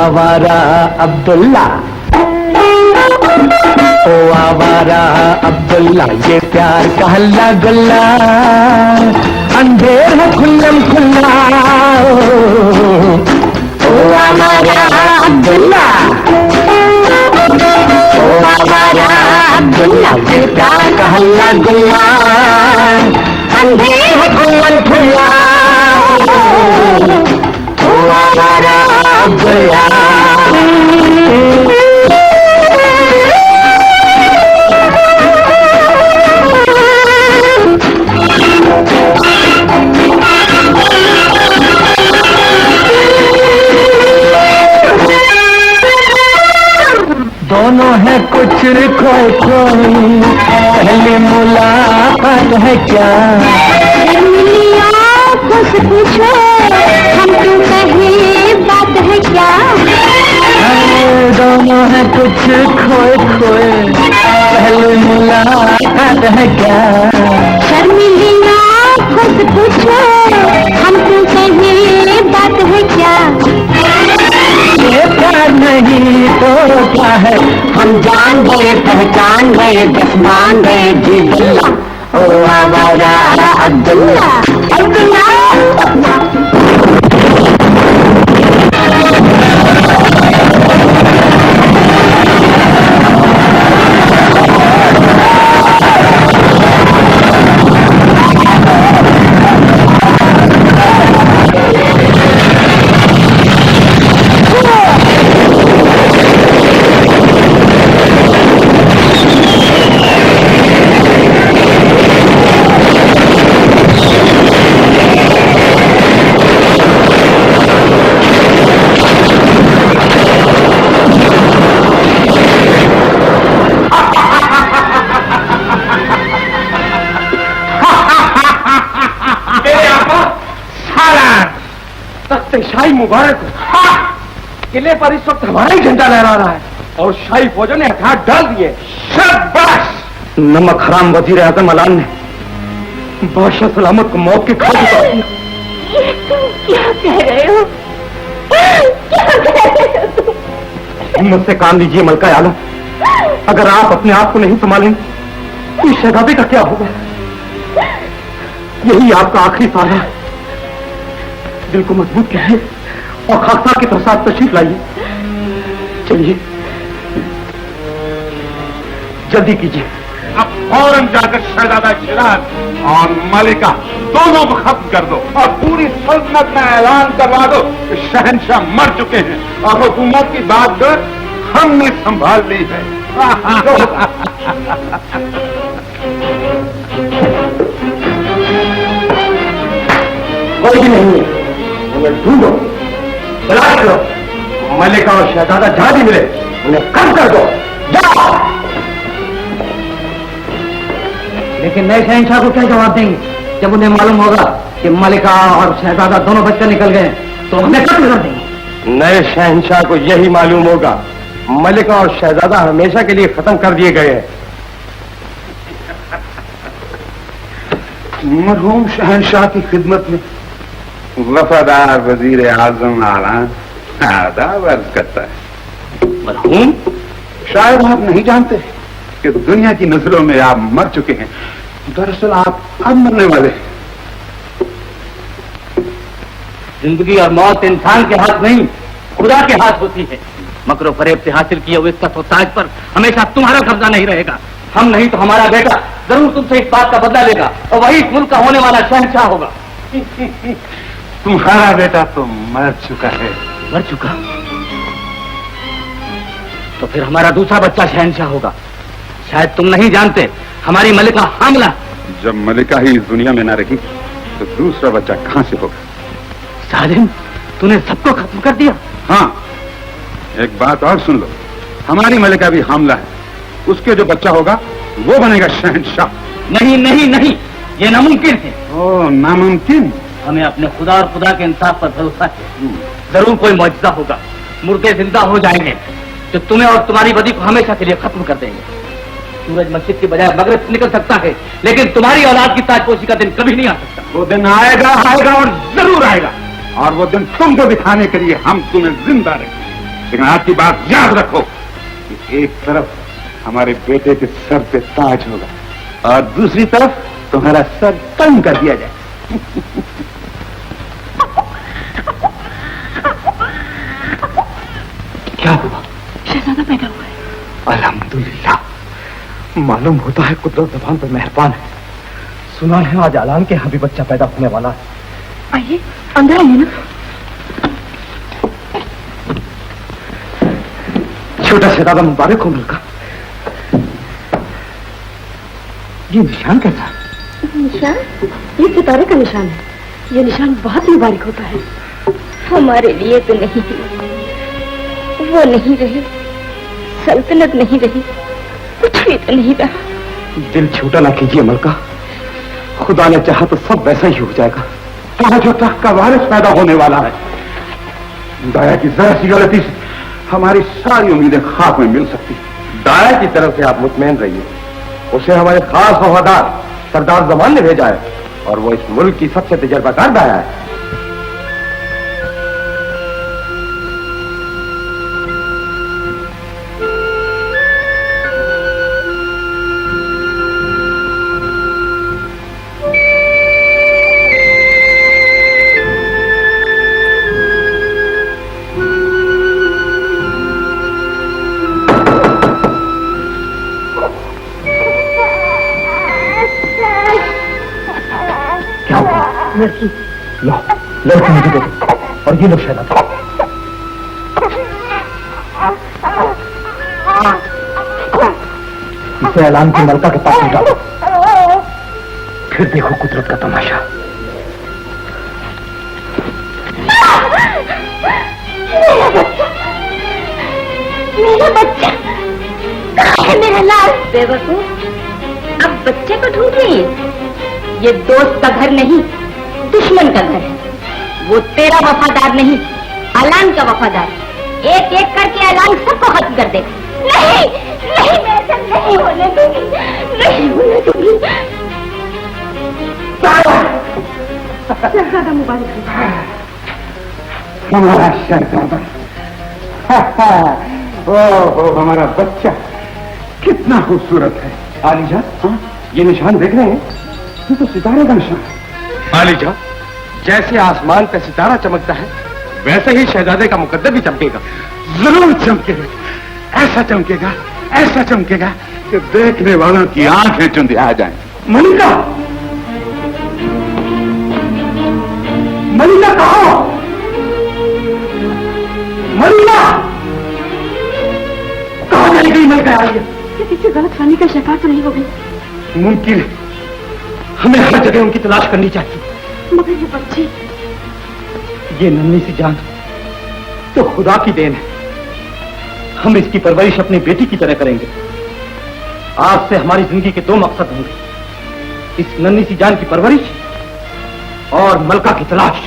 आवारा अब्दुल्ला, ओ आवारा अब्दुल्ला, ये प्यार का हल्ला गुल्ला, अंधेर है खुल्लम खुल्ला। ओ आवारा अब्दुल्ला, ओ आवारा अब्दुल्ला, ये प्यार का हल्ला गुल्ला, अंधेर है खुल्लम खुल्ला। ओ आवारा अब्दुल्ला। दोनों है कुछ खोए खोए, पहले मुलाकात है क्या? कुछ पूछो, हम तुम कहे बात है क्या? दोनों है कुछ खोए खोए, पहले मुलाकात है क्या? शर्मिली ना खुद पूछो, हम तुम कहे बात है क्या? ये प्यार नहीं तो क्या है? हम जान गए, पहचान गए, बस मान गए जी बिल्ला। ओ आवारा अब्दुल्ला, अब्दुल्ला। शाही मुबारक हो। किले पर इस वक्त हमारा ही झंडा लहरा रहा है और शाही फौजों ने हथियार डाल दिए। शाबाश! नमक हराम वजीर आजम अलान ने बादशाह सलामत को मौत के घाट उतार दिया। क्या कह रहे हो? क्या कह रहे हो तुम? हिम्मत से काम लीजिए मलका आलम, अगर आप अपने आप को नहीं संभालेंगे तो इस शहजादे का क्या होगा? यही आपका आखिरी साल है। दिल को मजबूत कीजिए और खाकसार के साथ तशरीफ लाइए। चलिए जल्दी कीजिए। अब फौरन जाकर शहजादा शिराज और मलिका दोनों को खत्म कर दो और पूरी सल्तनत में ऐलान करवा दो कि शहंशाह मर चुके हैं और हुकूमत की बात हमने संभाल ली है। कोई भी नहीं है, उन्हें ढूंढो, तलाश करो। मलिका और शहजादा जहां भी मिले उन्हें कम कर दो। जाओ। लेकिन नए शहंशाह को क्या जवाब देंगे जब उन्हें मालूम होगा कि मलिका और शहजादा दोनों बच्चे निकल गए? तो हमें कत्ल कर देंगे। नए शहंशाह को यही मालूम होगा मलिका और शहजादा हमेशा के लिए खत्म कर दिए गए हैं। मरहूम शहंशाह की खिदमत में वफादार वजीर आजम आलान आदाब अर्ज करता है। मरहूम? शायद आप नहीं जानते कि दुनिया की नजरों में आप मर चुके हैं। दरअसल आप अब मरने वाले हैं। जिंदगी और मौत इंसान के हाथ नहीं, खुदा के हाथ होती है। मकरो फरेब से हासिल किए हुए इस ताज पर हमेशा तुम्हारा कब्जा नहीं रहेगा। हम नहीं तो हमारा बेटा जरूर तुमसे इस बात का बदला लेगा और वही इस मुल्क का होने वाला शहंशाह होगा। तुम्हारा बेटा तो मर चुका है। मर चुका? तो फिर हमारा दूसरा बच्चा शहंशाह होगा। शायद तुम नहीं जानते, हमारी मलिका हामला। जब मलिका ही इस दुनिया में न रही तो दूसरा बच्चा कहां से होगा? सालिम, तूने सबको खत्म कर दिया। हाँ, एक बात और सुन लो, हमारी मलिका भी हामला है। उसके जो बच्चा होगा वो बनेगा शहंशाह। नहीं नहीं नहीं, ये नामुमकिन है। ओ, नामुमकिन? हमें अपने खुदा और खुदा के इंसाफ पर भरोसा है। जरूर कोई मौजज़ा होगा, मुर्दे जिंदा हो जाएंगे जो तुम्हें और तुम्हारी बदी को हमेशा के लिए खत्म कर देंगे। सूरज मस्जिद की बजाय मगरिब से निकल सकता है, लेकिन तुम्हारी औलाद की ताजपोशी का दिन कभी नहीं आ सकता। वो दिन आएगा, आएगा और जरूर आएगा, और वो दिन तुमको दिखाने के लिए हम तुम्हें जिंदा रखेंगे। लेकिन आज की बात याद रखो कि एक तरफ हमारे बेटे के सर पे ताज होगा और दूसरी तरफ तुम्हारा सर तंग कर दिया जाए। क्या हुआ? शहजादा पैदा हुआ है। अल्हम्दुलिल्लाह। मालूम होता है कुदरत ज़बान पर मेहरबान है। सुना है आज ऐलान के यहाँ भी बच्चा पैदा होने वाला है। आइए अंदर आइए ना। छोटा शहजादा मुबारक हो मुल्का। ये निशान कैसा है? निशान? ये सितारे का निशान है। ये निशान बहुत मुबारक होता है। हमारे लिए तो नहीं, वो नहीं रही, सल्तनत नहीं रही, कुछ भी तो नहीं रहा। दिल छोटा ना कीजिए मलका, खुदा ने चाहा तो सब वैसा ही हो जाएगा। तो जो तख्त का वारिस पैदा होने वाला है, दाया की जरा सी गलती से हमारी सारी उम्मीदें खाक में मिल सकती। दाया की तरफ से आप मुतमैन रहिए, उसे हमारे खास वफादार सरदार जमान ने भेजा है और वो इस मुल्क की सबसे तजर्बाकार दाया है। लड़की लो, लड़की मुझे दे दो और ये लो शहजादा। इसे ऐलान की मलका के पास डालो, फिर देखो कुदरत का तमाशा। मेरा बच्चा कहाँ है? मेरा लाल बेवकूफ, अब बच्चे को ढूंढ रही है। ये दोस्त का घर नहीं, दुश्मन का घर है। वो तेरा वफादार नहीं, ऐलान का वफादार। एक एक करके ऐलान सबको खत्म कर दे। नहीं नहीं, मैं ऐसा नहीं होने दूंगी, नहीं होने दूंगी। शहजादा मुबारक हो। हमारा शहजादा, ओ हमारा बच्चा कितना खूबसूरत है। आलिजा, ये निशान देख रहे हैं? ये तो सितारे का निशान है। आलिजा, जैसे आसमान पे सितारा चमकता है वैसे ही शहजादे का मुकद्दर भी चमकेगा। जरूर चमकेगा, ऐसा चमकेगा, ऐसा चमकेगा कि देखने वालों की आंखें चुंधिया जाएं। मलिका, मलिका कहो, मलिका कहाँ चली गई? मलिका आई है। किसी गलतफहमी का शिकार तो नहीं हो गई? मुमकिन है, हमें हर जगह उनकी तलाश करनी चाहिए। मगर ये बच्ची, ये नन्ही सी जान तो खुदा की देन है। हम इसकी परवरिश अपनी बेटी की तरह करेंगे। आज से हमारी जिंदगी के दो मकसद होंगे, इस नन्ही सी जान की परवरिश और मलका की तलाश।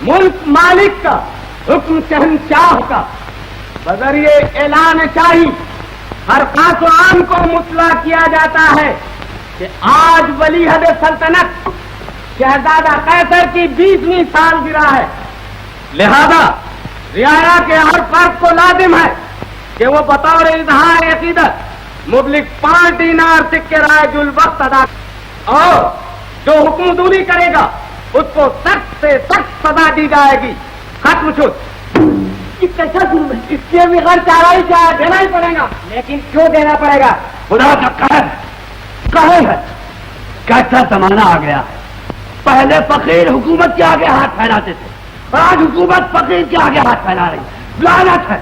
मुल्क मालिक का हुक्म शहंशाह का बजरिए ऐलान शाही हर खास आम को मुतला किया जाता है कि आज वलीअहद सल्तनत शहजादा कैसर की 20वीं सालगिरह है। लिहाजा रियाया के हर फर्द को लाजिम है कि वो बतौर इजहार अकीदत मुबलिक 5 दीनार सिक्के राजुल वक्त अदा, और जो हुक्म दूरी करेगा उसको सख्त से सख्त सजा दी जाएगी। खत्म छुट। ये कैसा जुर्म है? इसके भी हर चाराई चाहे देना ही पड़ेगा। लेकिन क्यों देना पड़ेगा? खुदा का कहर है। कैसा जमाना आ गया है। पहले फकीर हुकूमत के आगे हाथ फैलाते थे, आज हुकूमत फकीर के आगे हाथ फैला रही। लानत है।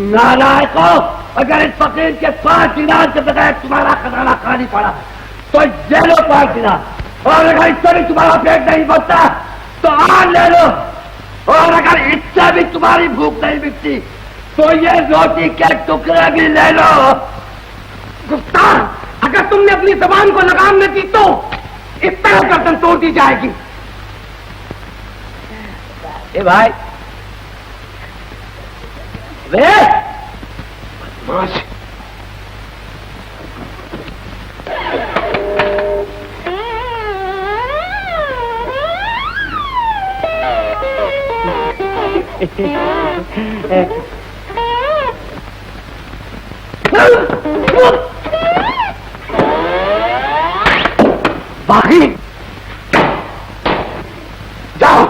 नालायकों अगर इस फकीर के 5 दिनार के बगैर तुम्हारा खजाना खाली पड़ा तो ये लो 5 दिनार, और अगर इससे भी तुम्हारा पेट नहीं भरता तो आन ले लो, और अगर इससे भी तुम्हारी भूख नहीं मिटती तो ये रोटी के टुकड़े भी ले लो। गुफ्तार, अगर तुमने अपनी जबान को लगाम न दी तो इस तरह गर्दन तोड़ दी जाएगी। ए भाई वे बदमाश, बाकी जाओ।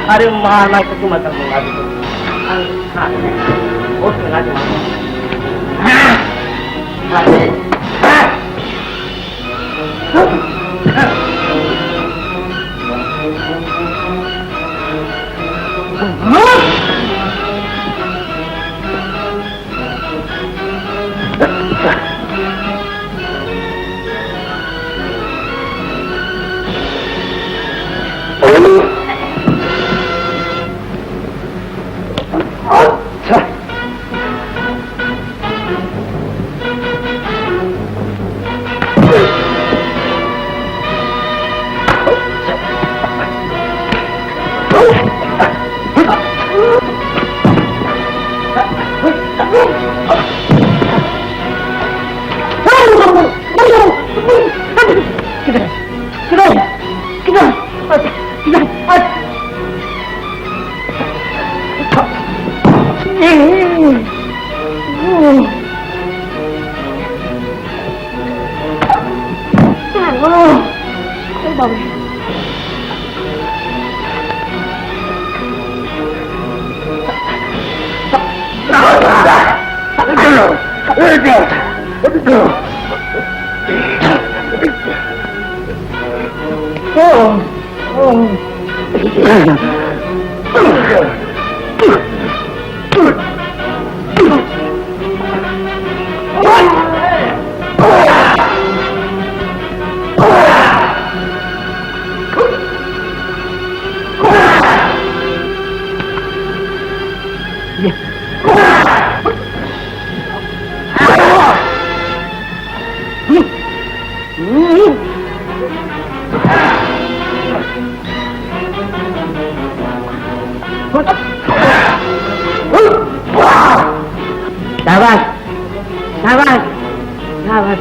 अरे मारना तो तुम मत दूंगा बहुत मिला शाबाश शाबाश शाबाश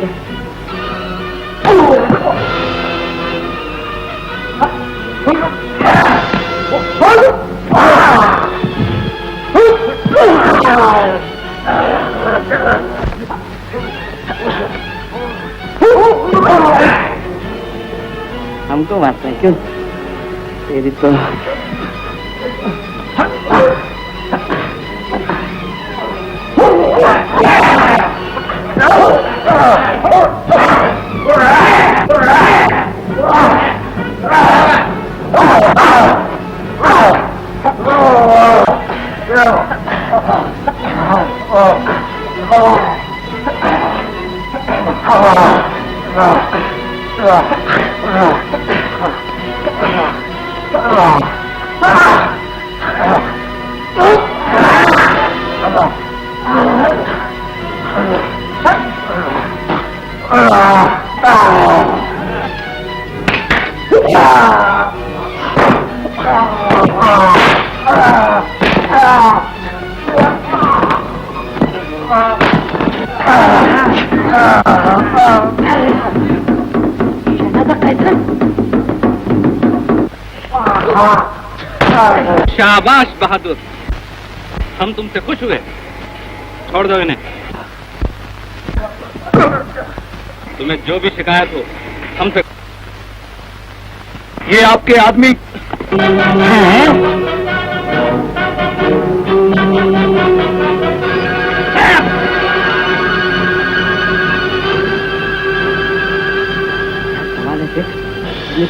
हमको मारते हैं क्यों? तेरी तो शाबाश बहादुर, हम तुमसे खुश हुए। छोड़ दो इन्हें। तुम्हें जो भी शिकायत हो हमसे। ये आपके आदमी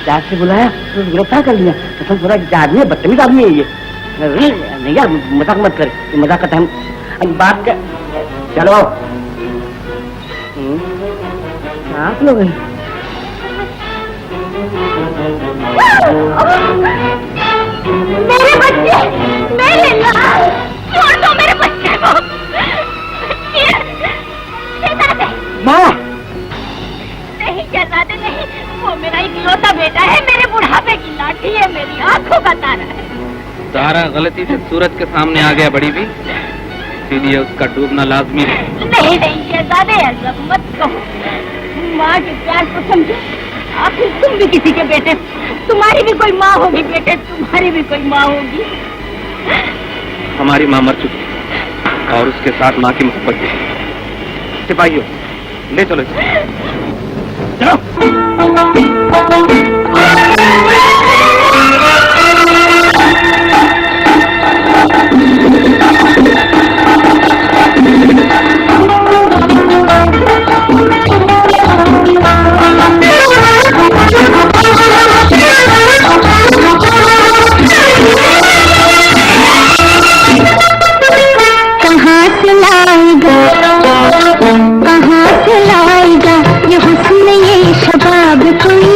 प्यार से बुलाया तो गिरफ्तार कर लिया। कसम पूरा आदमी है, बदतमीज आदमी है ये। नहीं यार मजाक मत कर, मजाक का टाइम अब बात कर। चलो आप लोग मेरे बच्चे, मेरे लाल, छोड़ दो मेरे बच्चे को। माँ नहीं शहजादे नहीं, वो मेरा इकलौता बेटा है, मेरे बुढ़ापे की लाठी है, मेरी आंखों का तारा है। तारा गलती से सूरज के सामने आ गया बड़ी भी, इसीलिए उसका डूबना लाजमी है। नहीं नहीं शहजादे ऐसा मत कहो, माँ के प्यार को समझो। आखिर तुम भी किसी के बेटे, तुम्हारी भी कोई माँ होगी बेटे, तुम्हारी भी कोई माँ होगी। हमारी माँ मर चुकी और उसके साथ माँ की मोहब्बत भी। सिपाहियों ले चलो कहाँ से लाएगा ये हुस्न ये शबाब कोई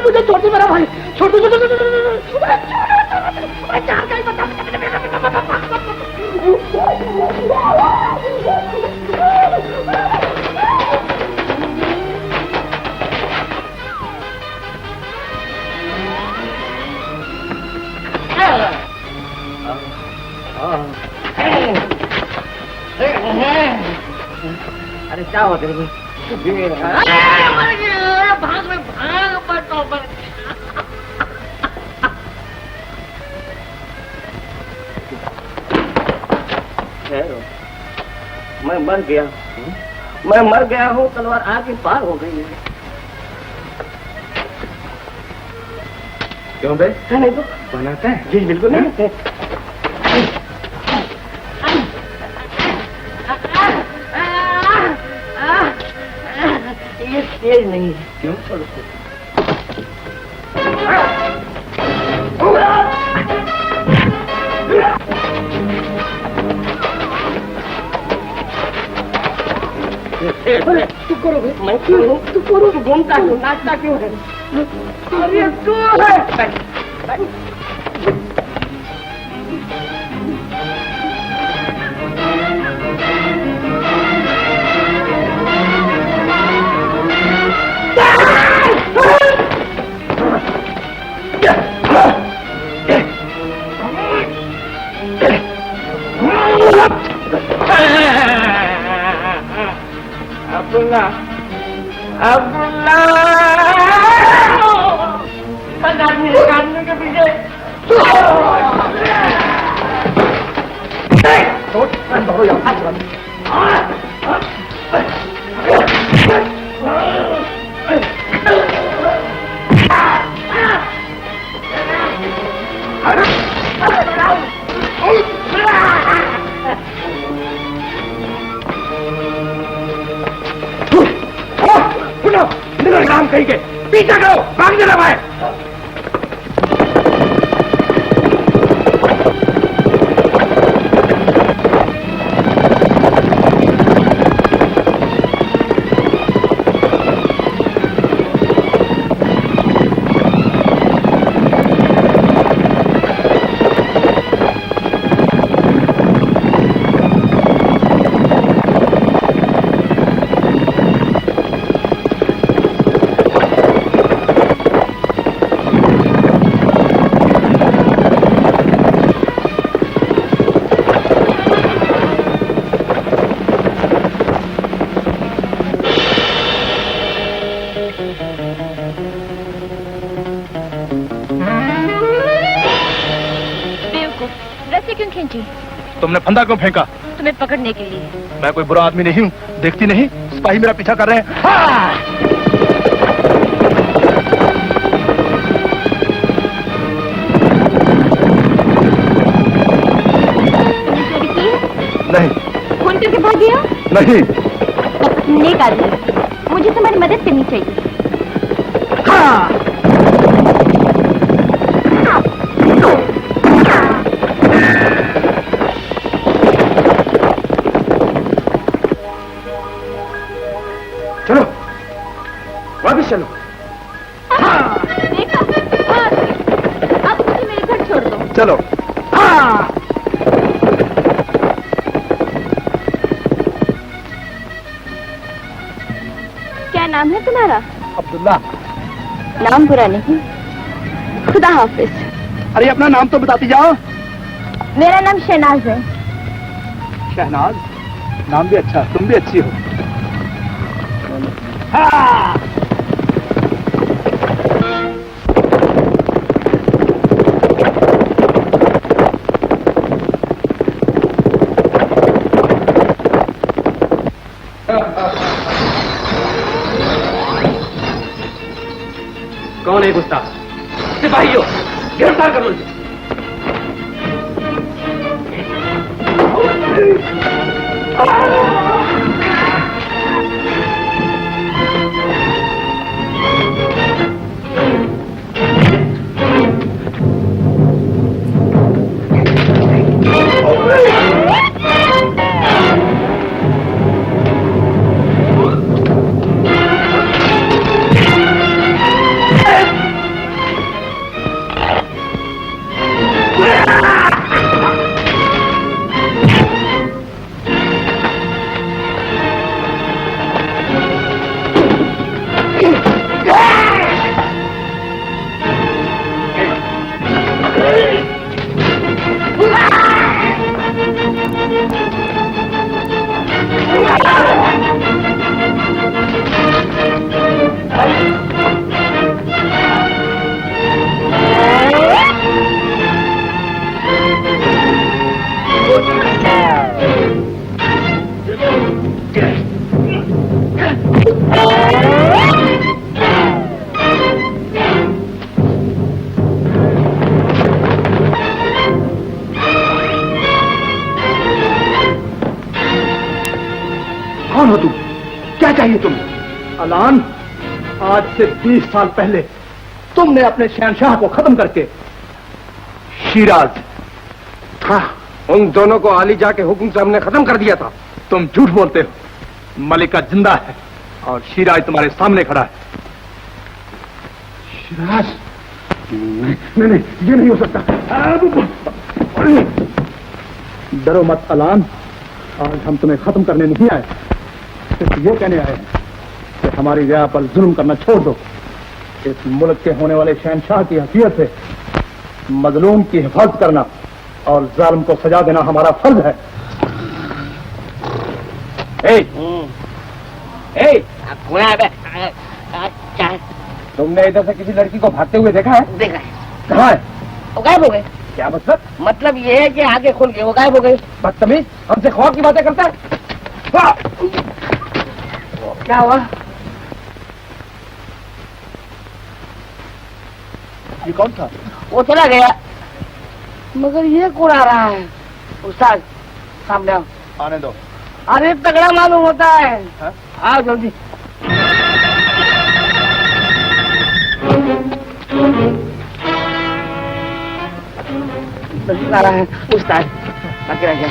मुझे छोड़ दे मेरा भाई, छोड़ दो, अरे क्या हुआ तेरे को? भाग में भाग पर मैं मर गया, मैं मर गया हूँ, तलवार आगे पार हो गई है। क्यों बे? नहीं तो बनाते हैं जी, बिल्कुल नहीं। ये तेज नहीं है। क्यों? तू करो, मैं क्यों हूँ? तू करो, तू घूमता क्यों, नाचता क्यों है? अरे तू है। काम कहीं के पीछा करो, भाग देना भाई। तुमने फंदा क्यों फेंका? तुम्हें पकड़ने के लिए। मैं कोई बुरा आदमी नहीं हूँ, देखती नहीं सिपाही मेरा पीछा कर रहे हैं। हाँ! नहीं। फोन करके भाग गया? नहीं। नेक आदमी, मुझे तुम्हारी मदद करनी चाहिए। हाँ! चलो वापिस चलो। देखा? अब मुझे मेरे घर छोड़ दो। चलो। क्या नाम है तुम्हारा? अब्दुल्ला। नाम बुरा नहीं, खुदा हाफिज। अरे अपना नाम तो बताती जाओ। मेरा नाम शहनाज है। शहनाज? नाम भी अच्छा, तुम भी अच्छी हो। हाँ! कौन है गुस्ताख? सिपाहियों, गिरफ्तार कर लो इसे। कौन हो तुम? क्या चाहिए तुम्हें? अलान, आज से 20 साल पहले तुमने अपने शहंशाह को खत्म करके शिराज, हाँ, उन दोनों को आली जाके हुक्म से हमने खत्म कर दिया था। तुम झूठ बोलते हो। मलिका जिंदा है और शिराज तुम्हारे सामने खड़ा है। शिराज? नहीं, ये नहीं हो सकता। डरो मत अलान, आज हम तुम्हें खत्म करने नहीं आए, सिर्फ ये कहने आए हैं कि हमारी रिया पर जुल्म करना छोड़ दो। इस मुल्क के होने वाले शहंशाह की हैसियत से मजलूम की हिफाजत करना और जालिम को सजा देना हमारा फर्ज है। तुमने इधर से किसी लड़की को भागते हुए देखा है? देखा है। कहाँ है? वो गायब हो गए। क्या मतलब? मतलब ये है कि आगे खुल गए, वो गायब हो गए। बदतमीज, हमसे ख्वाब की बातें करता है। क्या हुआ? ये कौन था? वो चला गया, मगर ये कौन आ रहा है? उस्ताद, सामने आओ। आने दो। अरे तगड़ा मालूम होता है। आओ जल्दी। आ रहा है उस्ताद, बाकी रह गया।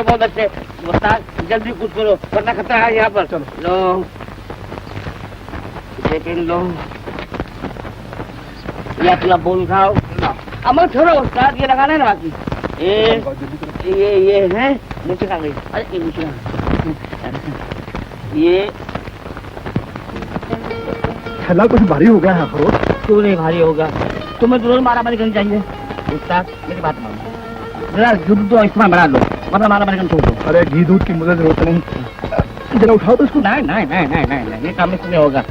बहुत अच्छे उस्ताद, जल्दी कुछ करो वरना खतरा है यहाँ पर। लो लेकिन लो, ये अपना बोल खाओ। अमल छोड़ो उस्ताद, ये लगाना है ना बाकी। ये है नीचे खा गई। अरे ये नीचे ये थैला कुछ भारी हो गया है अफरोज। क्यों नहीं भारी होगा, तुम्हें जरूर मारामारी करनी चाहिए। उस्ताद मेरी बात मानो, जरा दूध तो इस्तेमाल बना लो वरना मारामारी करना छोड़ दो। अरे घी दूध की मुझे जरूरत नहीं, जरा उठाओ तो इसको। नहीं नहीं नहीं नहीं नहीं नहीं, ये काम इसमें होगा।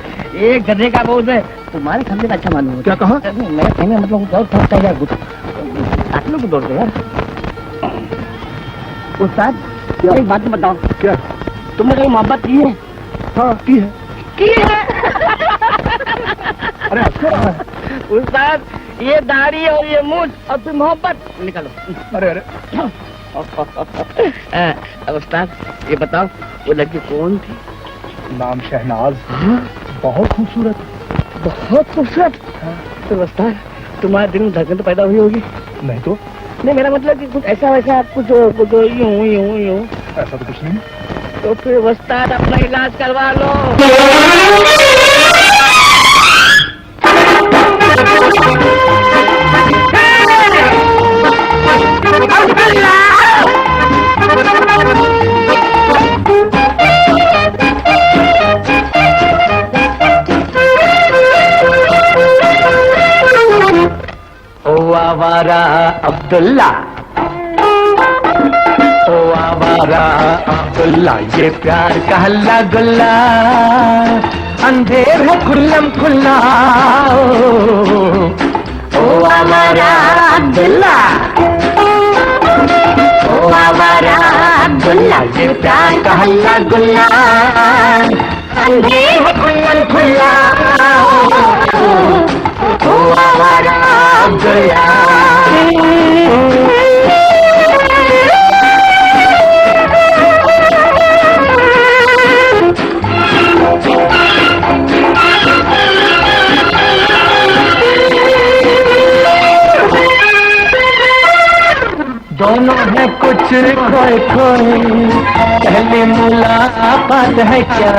एक गधे का बोझ है, तुम्हारे खंडे का अच्छा मालूम है। क्या कहा? मेरे कहने का मतलब और थोड़ा चाहिए कुछ आप लोग दौड़ दो यार। उस्ताद एक बात तो बताओ, क्या? तुमने कहीं मोहब्बत की है? हाँ की है। अरे अच्छा उस्ताद ये दाढ़ी और ये मूछ और तुम मोहब्बत निकालो। अरे अरे उस्ताद ये बताओ वो लड़की कौन थी? नाम शहनाज। बहुत खूबसूरत। बहुत खूबसूरत। तो उस्ताद तुम्हारे दिल में धड़कन तो पैदा हुई होगी? नहीं तो नहीं, मेरा मतलब कि कुछ ऐसा वैसा कुछ यूं ऐसा तो कुछ नहीं। तो फिर उस्ताद अपना इलाज करवा लो। ओ आवारा अब्दुल्ला, ओ आवारा अब्दुल्ला, ये प्यार का हल्ला गुल्ला, अंधेर है खुल्लम खुल्ला। ओ आवारा अब्दुल्ला, ओ आवारा अब्दुल्ला, ये प्यार का हल्ला गुल्ला, अंधेर है खुल्लम खुल्ला। ओ आवारा अब्दुल्ला। दोनों है कुछ खोए खोए, पहली मुलाकात है क्या?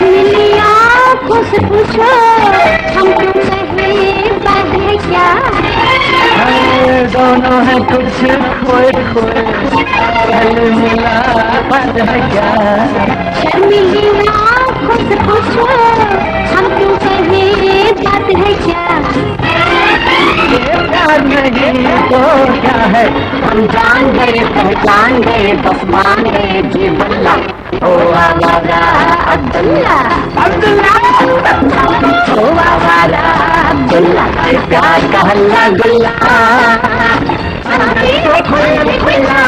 मेरी आँखों से पूछो हम तुमसे बात है क्या? दोनों है कुछ खोए खोए, पहली मुलाकात है क्या? शर्मीली आँखों से पूछो हम तुमसे बात है क्या? प्यार नहीं तो क्या है, हम जान गए पहचान गए बस मान गए जी बल्ला। ओ आवारा अब्दुल्ला, अब्दुल्ला, ओ आवारा अब्दुल्ला, प्यार का हल्ला गुल्ला, खुल्ला खुल्ला।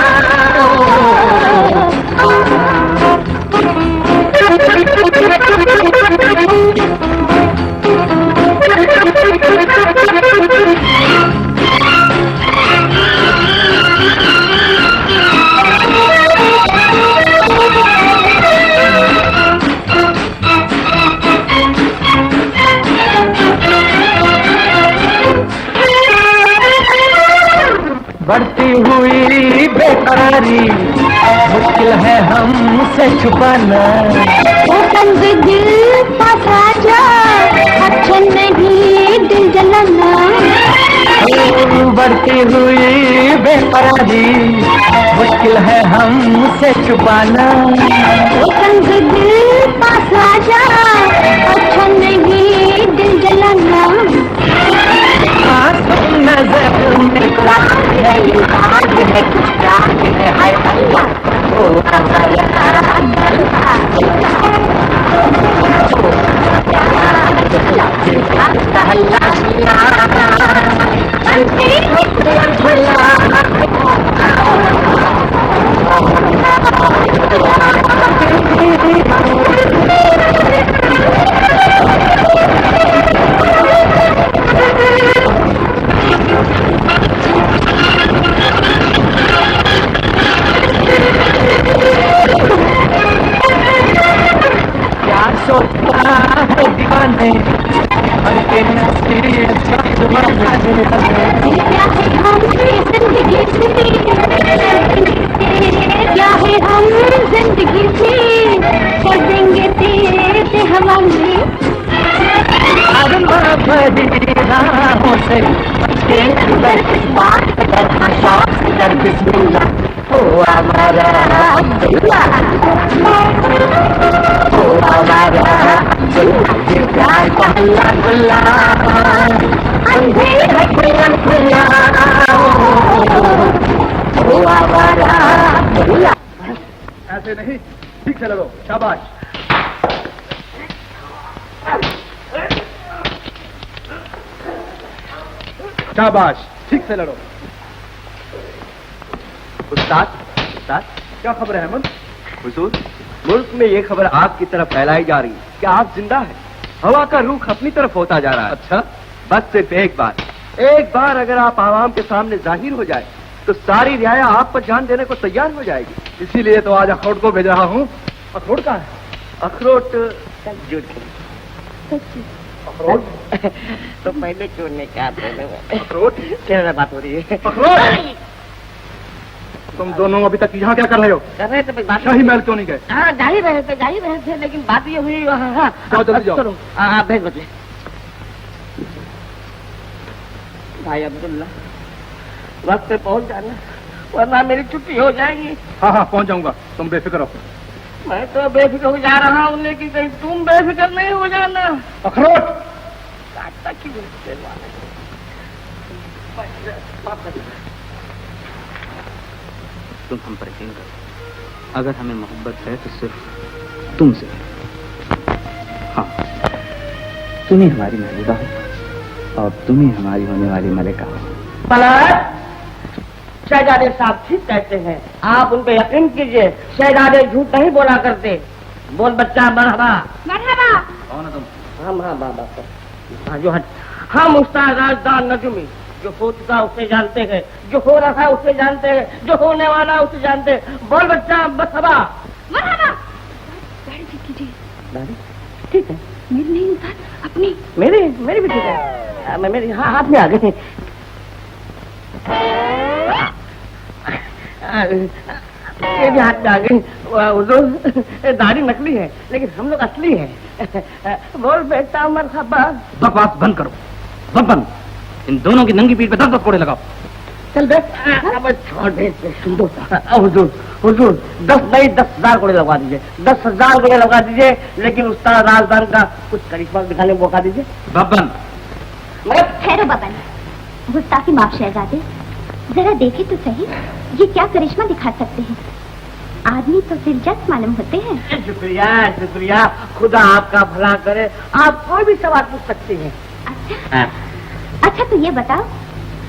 बढ़ती हुई बेकरारी मुश्किल है हमसे छुपाना। वो तंग दिल पास आ जा, छुपी हुई बेपराही मुश्किल है हमसे छुपाना। वो संग दिल पास आ जा, अच्छा नहीं दिल जलाना। आंसू नजर में राह है, ये राज है, कुछ राज है, हाय अल्लाह ओ क्या सोचता है दीवाने के नसीब क्या है हम जिंदगी से कर देंगे तेरे हवाले। अरमा भरी राहों से बचके अंदर बात करना शौक कर बिस्मिल्लाह ओ हमारा अब्दुल्ला, ओ हमारा अब्दुल्ला, प्यार का हल्ला गुल्ला अंधेर है खुल्ला खुल्ला ओ हमारा अब्दुल्ला। ऐसे नहीं, ठीक से लड़ो, शाबाश। शाबाश, ठीक से लड़ो। उस्ताद, उस्ताद, क्या खबर है अहमद? हुजूर, मुल्क में ये खबर आपकी तरफ फैलाई जा रही है कि आप जिंदा है। हवा का रुख अपनी तरफ होता जा रहा है। अच्छा, बस सिर्फ एक बार अगर आप आवाम के सामने जाहिर हो जाए तो सारी रियाया आप पर जान देने को तैयार हो जाएगी। इसीलिए तो आज अखरोट को भेज रहा हूँ। अखरोट कहाँ है? अखरोट अखरोट तो पहले चोरने क्या अखरोट क्या बात हो रही है? अखरोट, तुम दोनों अभी तक यहाँ क्या कर रहे हो? कर रहे थे बात। शाही महल क्यों नहीं गए? हाँ जा ही रहे थे लेकिन बात ये हुई। हाँ जाओ जल्दी जाओ। चलो हाँ भेज बदले। भाई अब्दुल्ला वक्त पे पहुंच जाना वरना मेरी छुट्टी हो जाएगी। हाँ हाँ पहुँच जाऊंगा, तुम बेफिक्र रहो। मैं तो बेफिक्र हो जा रहा हूँ लेकिन कहीं तुम बेफिक्र नहीं हो जाना। अखरोट काटता क्यों? तुम हम पर यकीन करो, अगर हमें मोहब्बत है तो सिर्फ तुमसे। हाँ, तुम ही हमारी महबूबा हो और तुम ही हमारी होने वाली मलिका हो। पलट, शहजादे साहब ठीक कहते हैं, आप उन पे यकीन कीजिए। शहजादे झूठ नहीं बोला करते। बोल बच्चा मरहबा। मरहबा। कौन है तुम? हम हाँ बाबा हाँ जो हम उस्ताद राजदान नजमी, जो हो चुका उसे जानते हैं, जो हो रहा है उसे जानते हैं, जो होने वाला उसे जानते हैं। बोल बच्चा मरहबा। मरहबा। दाढ़ी ठीक कीजिए। दाढ़ी ठीक है। मेरी नहीं उस्ताद, अपनी। मेरी भी ठीक है। मैं मेरी हाथ में आ गई। ये भी हाथ में आ गई। दाढ़ी नकली है लेकिन हम लोग असली है। बोल बेटा मरहबा। बकवास बंद करो, बंद। इन दोनों की नंगी पीठ पे 10 कोड़े लगाओ। चल बेट, छोड़ दे। हुजूर हुजूर 10 नहीं 10,000 कोड़े लगवा दीजिए। 10,000 कोड़े लगवा दीजिए, लेकिन उस्ताद राजदान का कुछ करिश्मा दिखाने में मौका दीजिए। बब्बन, ठहरो बबन, गुस्ताखी माफ शहजादे, जरा देखे तो सही ये क्या करिश्मा दिखा सकते हैं। आदमी तो दिलचस्प मालूम होते हैं। शुक्रिया शुक्रिया, खुदा आपका भला करे। आप कोई भी सवाल पूछ सकती हैं। अच्छा तो ये बताओ,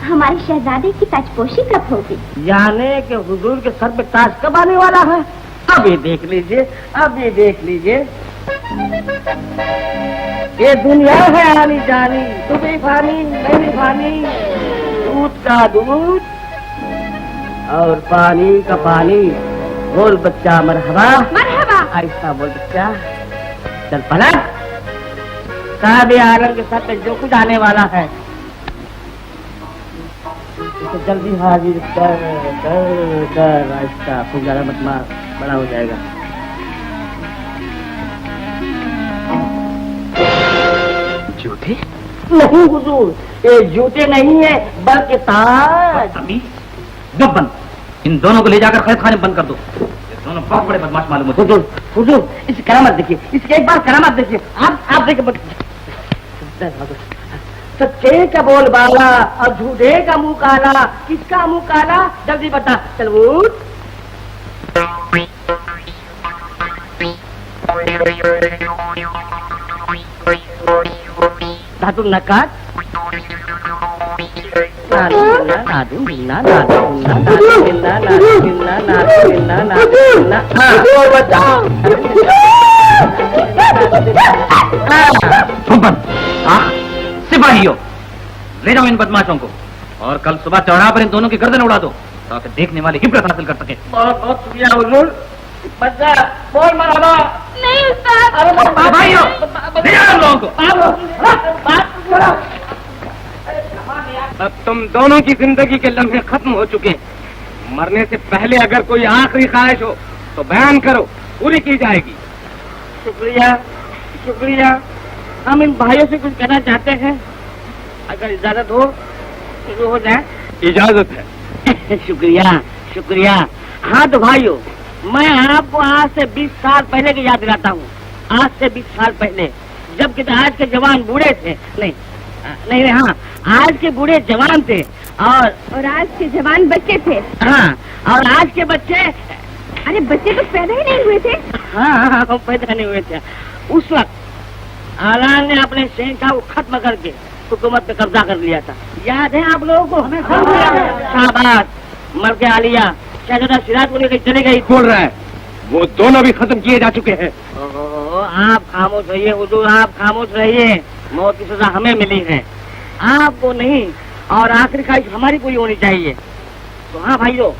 हमारे शहजादे की ताजपोशी कब होगी? जाने के हुजूर के सर पे ताज कब आने वाला है? अभी देख लीजिए, अभी देख लीजिए। ये दुनिया है आनी जानी, तू भी फानी मैं भी फानी, दूध का दूध और पानी का पानी। बोल बच्चा मरहबा। मरहबा। ऐसा बोल बच्चा। चल पलट, साहब आलम के सर पे जो कुछ आने वाला है तो जल्दी हाजिर कर आहिस्ता, खूब ज्यादा मत मार, बड़ा हो जाएगा। झूठे नहीं हुजूर, ये जूते नहीं है बल्कि ताज। जब बंद, इन दोनों को ले जाकर कैद खाने बंद कर दो। ये दोनों बहुत बड़े बदमाश मालूम होते हैं। हुजूर, हुजूर, इसकी करामत देखिए, इसकी एक बार करामत देखिए। आप देखिए, सच्चे का बोल बाला और झूठे का मुंह काला। किसका मुंह काला? जल्दी बता। चल उठ। धातु नकात सिपाहियों, ले जाओ इन बदमाशों को और कल सुबह चौराहा पर इन दोनों की गर्दन उड़ा दो ताकि देखने वाले इब्रत हासिल कर सके। बहुत बहुत शुक्रिया हुजूर। बच्चा बोल मरहबा। नहीं उस्ताद। सिपाहियों, ले जाओ इन लोगों को। अब तुम दोनों की जिंदगी के लम्हे खत्म हो चुके हैं। मरने से पहले अगर कोई आखिरी ख्वाहिश हो तो बयान करो, पूरी की जाएगी। शुक्रिया, शुक्रिया। हम इन भाइयों से कुछ कहना चाहते हैं, अगर इजाजत हो शुरू हो जाए। इजाजत है। शुक्रिया, शुक्रिया। हाँ तो भाइयों, मैं आपको आज से 20 साल पहले की याद दिलाता हूँ। आज से 20 साल पहले, जबकि आज के जवान बूढ़े थे। नहीं, हाँ, आज के बूढ़े जवान थे और आज के जवान बच्चे थे। हाँ, और आज के बच्चे, अरे बच्चे तो पैदा ही नहीं हुए थे। हाँ, वो पैदा नहीं हुए थे। उस वक्त आलान ने अपने शहंशाह को खत्म करके हुकूमत पे कब्जा कर लिया था। याद है आप लोगों को? हमें शाहबाज, मलके आलिया, शहजादा सिराज को लेकर चले गई। बोल रहा है वो दोनों भी खत्म किए जा चुके हैं। आप खामोश रहिए हुजूर, आप खामोश रहिए। मौत की सजा हमें मिली है, आपको नहीं। और आखिरी ख्वाहिश हमारी पूरी होनी चाहिए। तो हाँ भाइयों,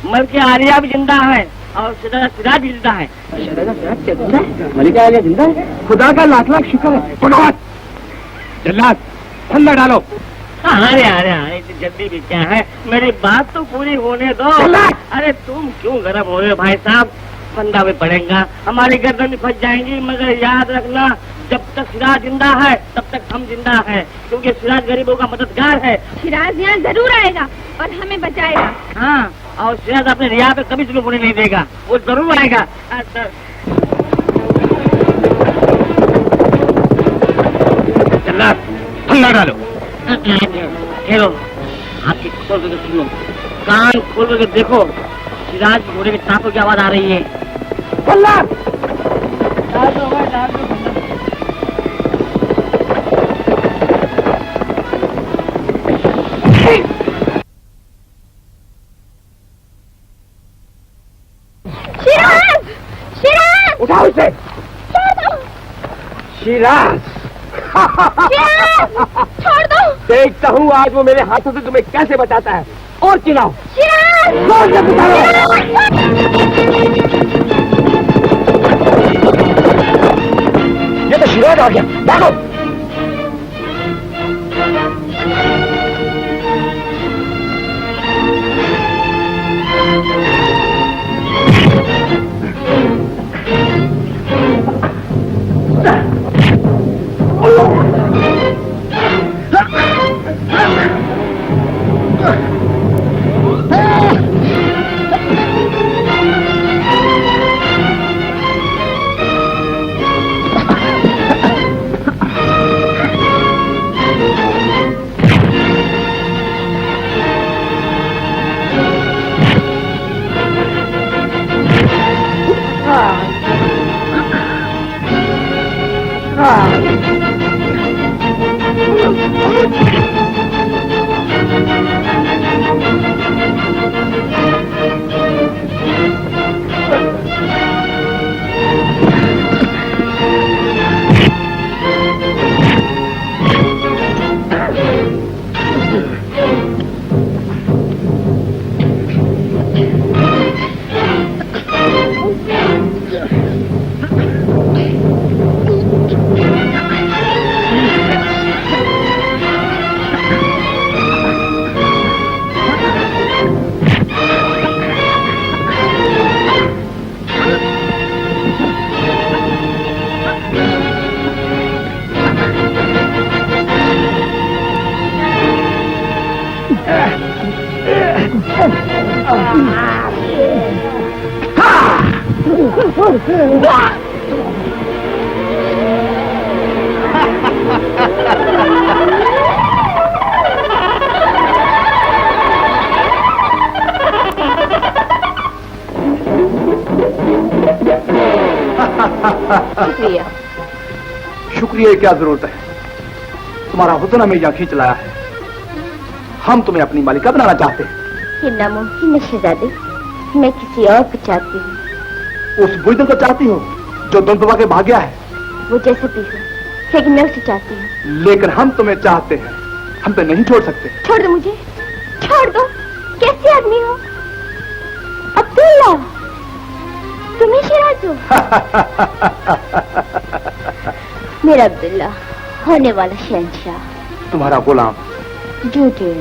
मलके आलिया भी जिंदा है और शहजादा सिराज भी जिंदा है। शहजादा सिराज जिंदा है, मलके आलिया जिंदा है। खुदा का लाख लाख शुक्र है। जल्लाद, ठंडा डालो। अरे अरे अरे, जल्दी भी क्या है, मेरी बात तो पूरी होने दो। अरे तुम क्यों गरम हो रहे हो भाई साहब? फंदा भी पड़ेगा, हमारी गर्दन भी फंस जाएंगी। मगर याद रखना, जब तक सिराज जिंदा है तब तक हम जिंदा है, क्योंकि सिराज गरीबों का मददगार है। सिराज यहाँ जरूर आएगा और हमें बचाएगा। हाँ, और सिराज अपने रिया पे कभी जुल्म होने नहीं देगा, वो जरूर आएगा। जल्लाद, ठंडा डालो। हेलो, आंखें खोल करके सुनो, कान खोल करके देखो, सिराज घोड़े के टापों की आवाज आ रही है। सिराज, सिराज, उठाओ इसे। सिराज, छोड़ दो। देखता हूँ आज वो मेरे हाथों से तुम्हें कैसे बचाता है। और चिल्लाओ। सिराज, ये तो सिराज आ गया, भागो। शुक्रिया। शुक्रिया की क्या जरूरत है? तुम्हारा हुस्न हमें यहाँ खींच लाया है। हम तुम्हें अपनी मालिका बनाना चाहते हैं। ये नामुमकिन है शहजादे, मैं किसी और को चाहती हूँ। उस बुजुर्ग को चाहती हो जो तुम दबा के भाग गया है? वो जैसे भी हो, लेकिन मैं उसे चाहती हूँ। लेकिन हम तुम्हें चाहते हैं, हम तो नहीं छोड़ सकते। छोड़ दो मुझे, छोड़ दो। कैसे आदमी हो? अब्दुल्ला, तुम्हें शिराज हो? मेरा अब्दुल्ला, होने वाला शहंशाह। तुम्हारा गुलाम। झूठे।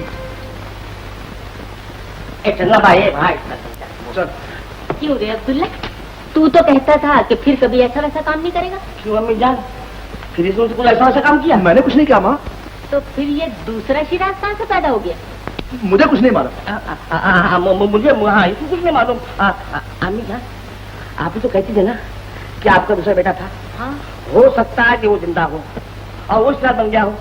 चलना भाई भाई। क्यों रे अब्दुल्ला, तू तो कहता था कि फिर कभी ऐसा वैसा काम नहीं करेगा। क्यों अम्मी जान, फिर इसमें से कोई ऐसा वैसा काम किया? मैंने कुछ नहीं किया माँ। तो फिर ये दूसरा शिराज कहाँ से पैदा हो गया? मुझे कुछ नहीं मालूम। मुझे हाँ इसको कुछ नहीं मालूम। अम्मी जान, आप ही तो कहती थी ना कि आपका दूसरा बेटा था। हाँ, हो सकता है कि वो जिंदा हो और वो शिराज बन गया हो।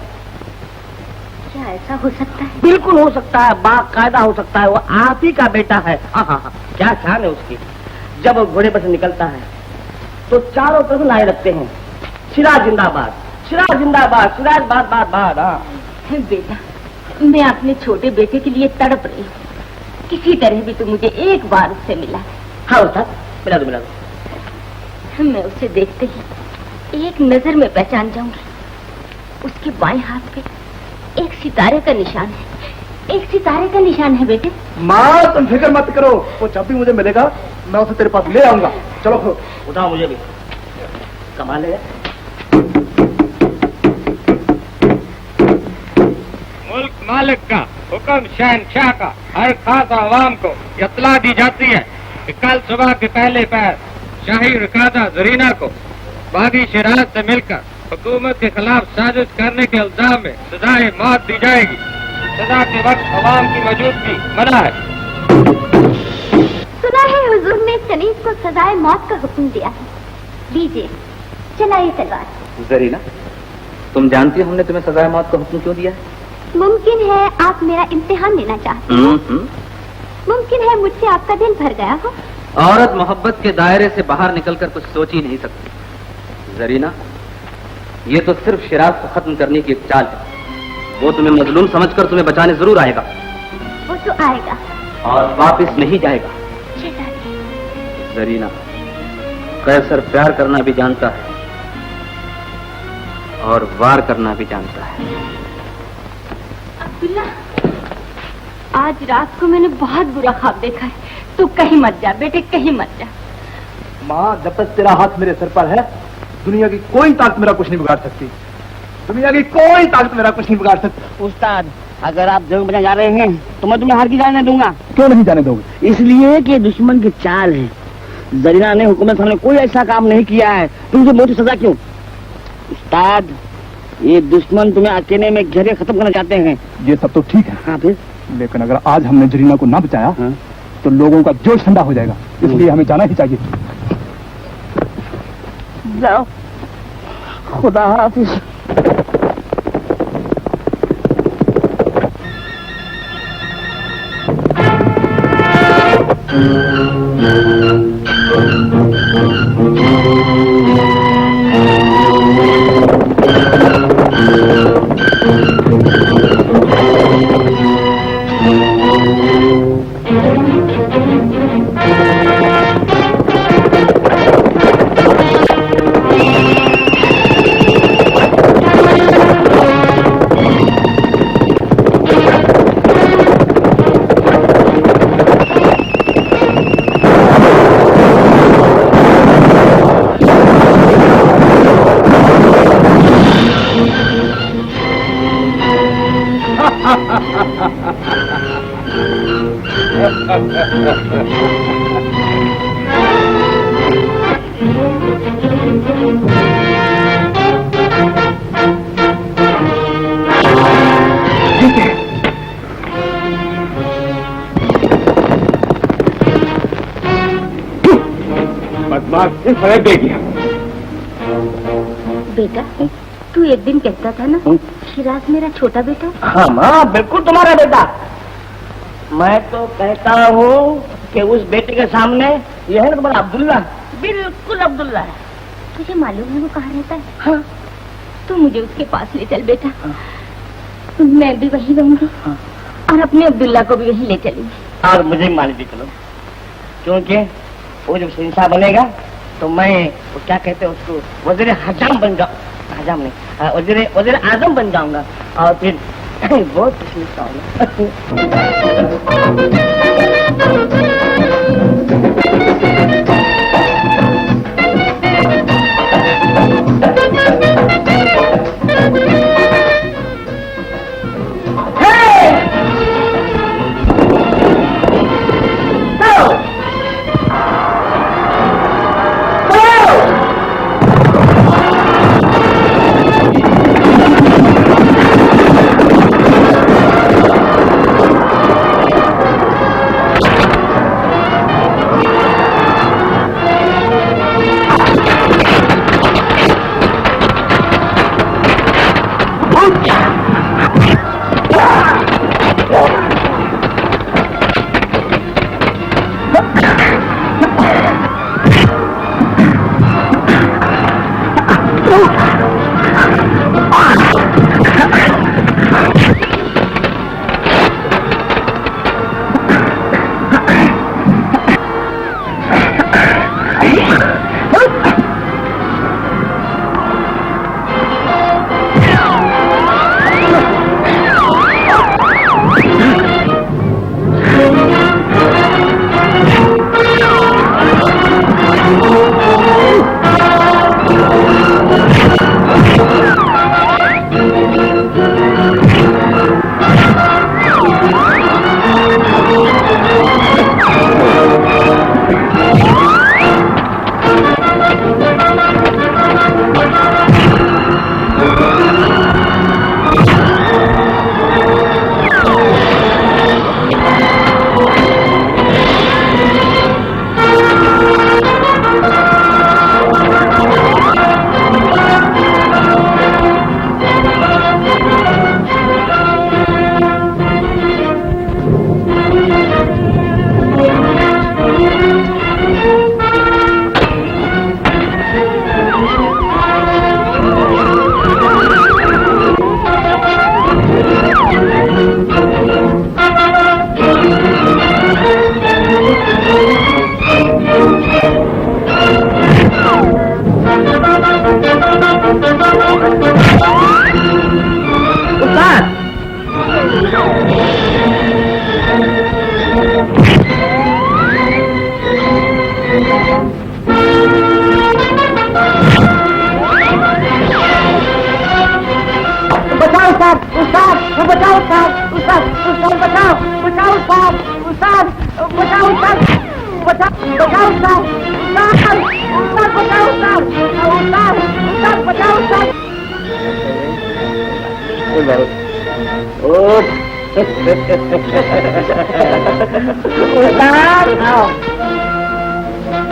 क्या ऐसा हो सकता है? बिल्कुल हो सकता है, बाकायदा हो सकता है। वो आप ही का बेटा है। हाँ, क्या शान है उसकी। जब वो घोड़े पर से निकलता है तो चारों तरफ नारे लगते हैं, सिराज जिंदाबाद, सिराज जिंदाबाद, सिराज बाद बाद बाद। बेटा, मैं अपने छोटे बेटे के लिए तड़प रही हूँ। किसी तरह भी तो मुझे एक बार उससे मिला। हाँ उस्ताद, मिला दो। मैं उसे देखते ही एक नजर में पहचान जाऊंगी। उसके बाएं हाथ पे एक सितारे का निशान है, एक सितारे का निशान है बेटे। माँ तुम फिक्र मत करो, वो जब भी मुझे मिलेगा मैं उसे तेरे पास ले आऊंगा। चलो उठाओ मुझे भी। कमाल है। मुल्क मालिक का हुक्म शहनशाह का हर खास आवाम को इत्तला दी जाती है कि कल सुबह के पहले पैर शाही रकादा जरीना को बागी शिराज से मिलकर हुकूमत के खिलाफ साजिश करने के इल्जाम में सजाए मौत दी जाएगी। सजा के वक्त अवाम की मौजूदगी मना है। सुना है हुजूर ने शरीफ को सजाए मौत का हुक्म दिया है। लीजिए, चलाइए तलवार। जरीना, तुम जानती हो हमने तुम्हें सजाए मौत का हुक्म क्यों दिया है? मुमकिन है आप मेरा इम्तिहान लेना चाहते हो। मुमकिन है मुझसे आपका दिल भर गया हो। औरत मोहब्बत के दायरे से बाहर निकलकर कुछ सोच ही नहीं सकती। जरीना, ये तो सिर्फ शिराज को खत्म करने की एक चाल है। वो तुम्हें मजलूम समझकर तुम्हें बचाने जरूर आएगा। वो तो आएगा और वापस नहीं जाएगा। जरीना, कैसर प्यार करना भी जानता है और वार करना भी जानता है। अब्दुल्ला, आज रात को मैंने बहुत बुरा ख्वाब देखा है। तू कहीं मत जा बेटे, कहीं मत जा। माँ, जब तक तेरा हाथ मेरे सिर पर है दुनिया की कोई ताकत मेरा कुछ नहीं बिगाड़ सकती। दुनिया की कोई ताकत मेरा कुछ नहीं बिगाड़ सकती। उस्ताद, अगर आप जंग में जा रहे हैं तो मैं तुम्हें हार की जाने दूंगा। क्यों नहीं जाने दोगे? इसलिए कि दुश्मन की चाल है। जरीना ने हुकूमत सामने कोई ऐसा काम नहीं किया है, तुमसे मौत की सजा क्यों? उस्ताद, ये दुश्मन तुम्हें अकेले में घेरे खत्म करना चाहते हैं। ये सब तो ठीक है। हाँ फिर? लेकिन अगर आज हमने जरीना को ना बचाया तो लोगों का जोश ठंडा हो जाएगा। इसलिए हमें जाना ही चाहिए। जाओ, खुदा हाफिज। आज फिर फरेब दे दिया। बेटा, तू एक दिन कहता था ना शिराज मेरा छोटा बेटा। हाँ माँ, बिल्कुल तुम्हारा बेटा। मैं तो कहता हूँ कि उस बेटे के सामने यह है ना तुम्हारा अब्दुल्ला, बिल्कुल अब्दुल्ला है। तुझे मालूम है वो कहाँ रहता है? हाँ। तू मुझे उसके पास ले चल बेटा। मैं भी वहीं रहूंगी और अपने अब्दुल्ला को भी वहीं ले चलूंगी। और मुझे मान भी चलो, क्योंकि वो जब शहंशाह बनेगा तो मैं वो क्या कहते हैं उसको वज़ीर हजाम बन जाऊँ, हजाम नहीं वज़ीर आजम बन जाऊंगा और फिर बहुत खुश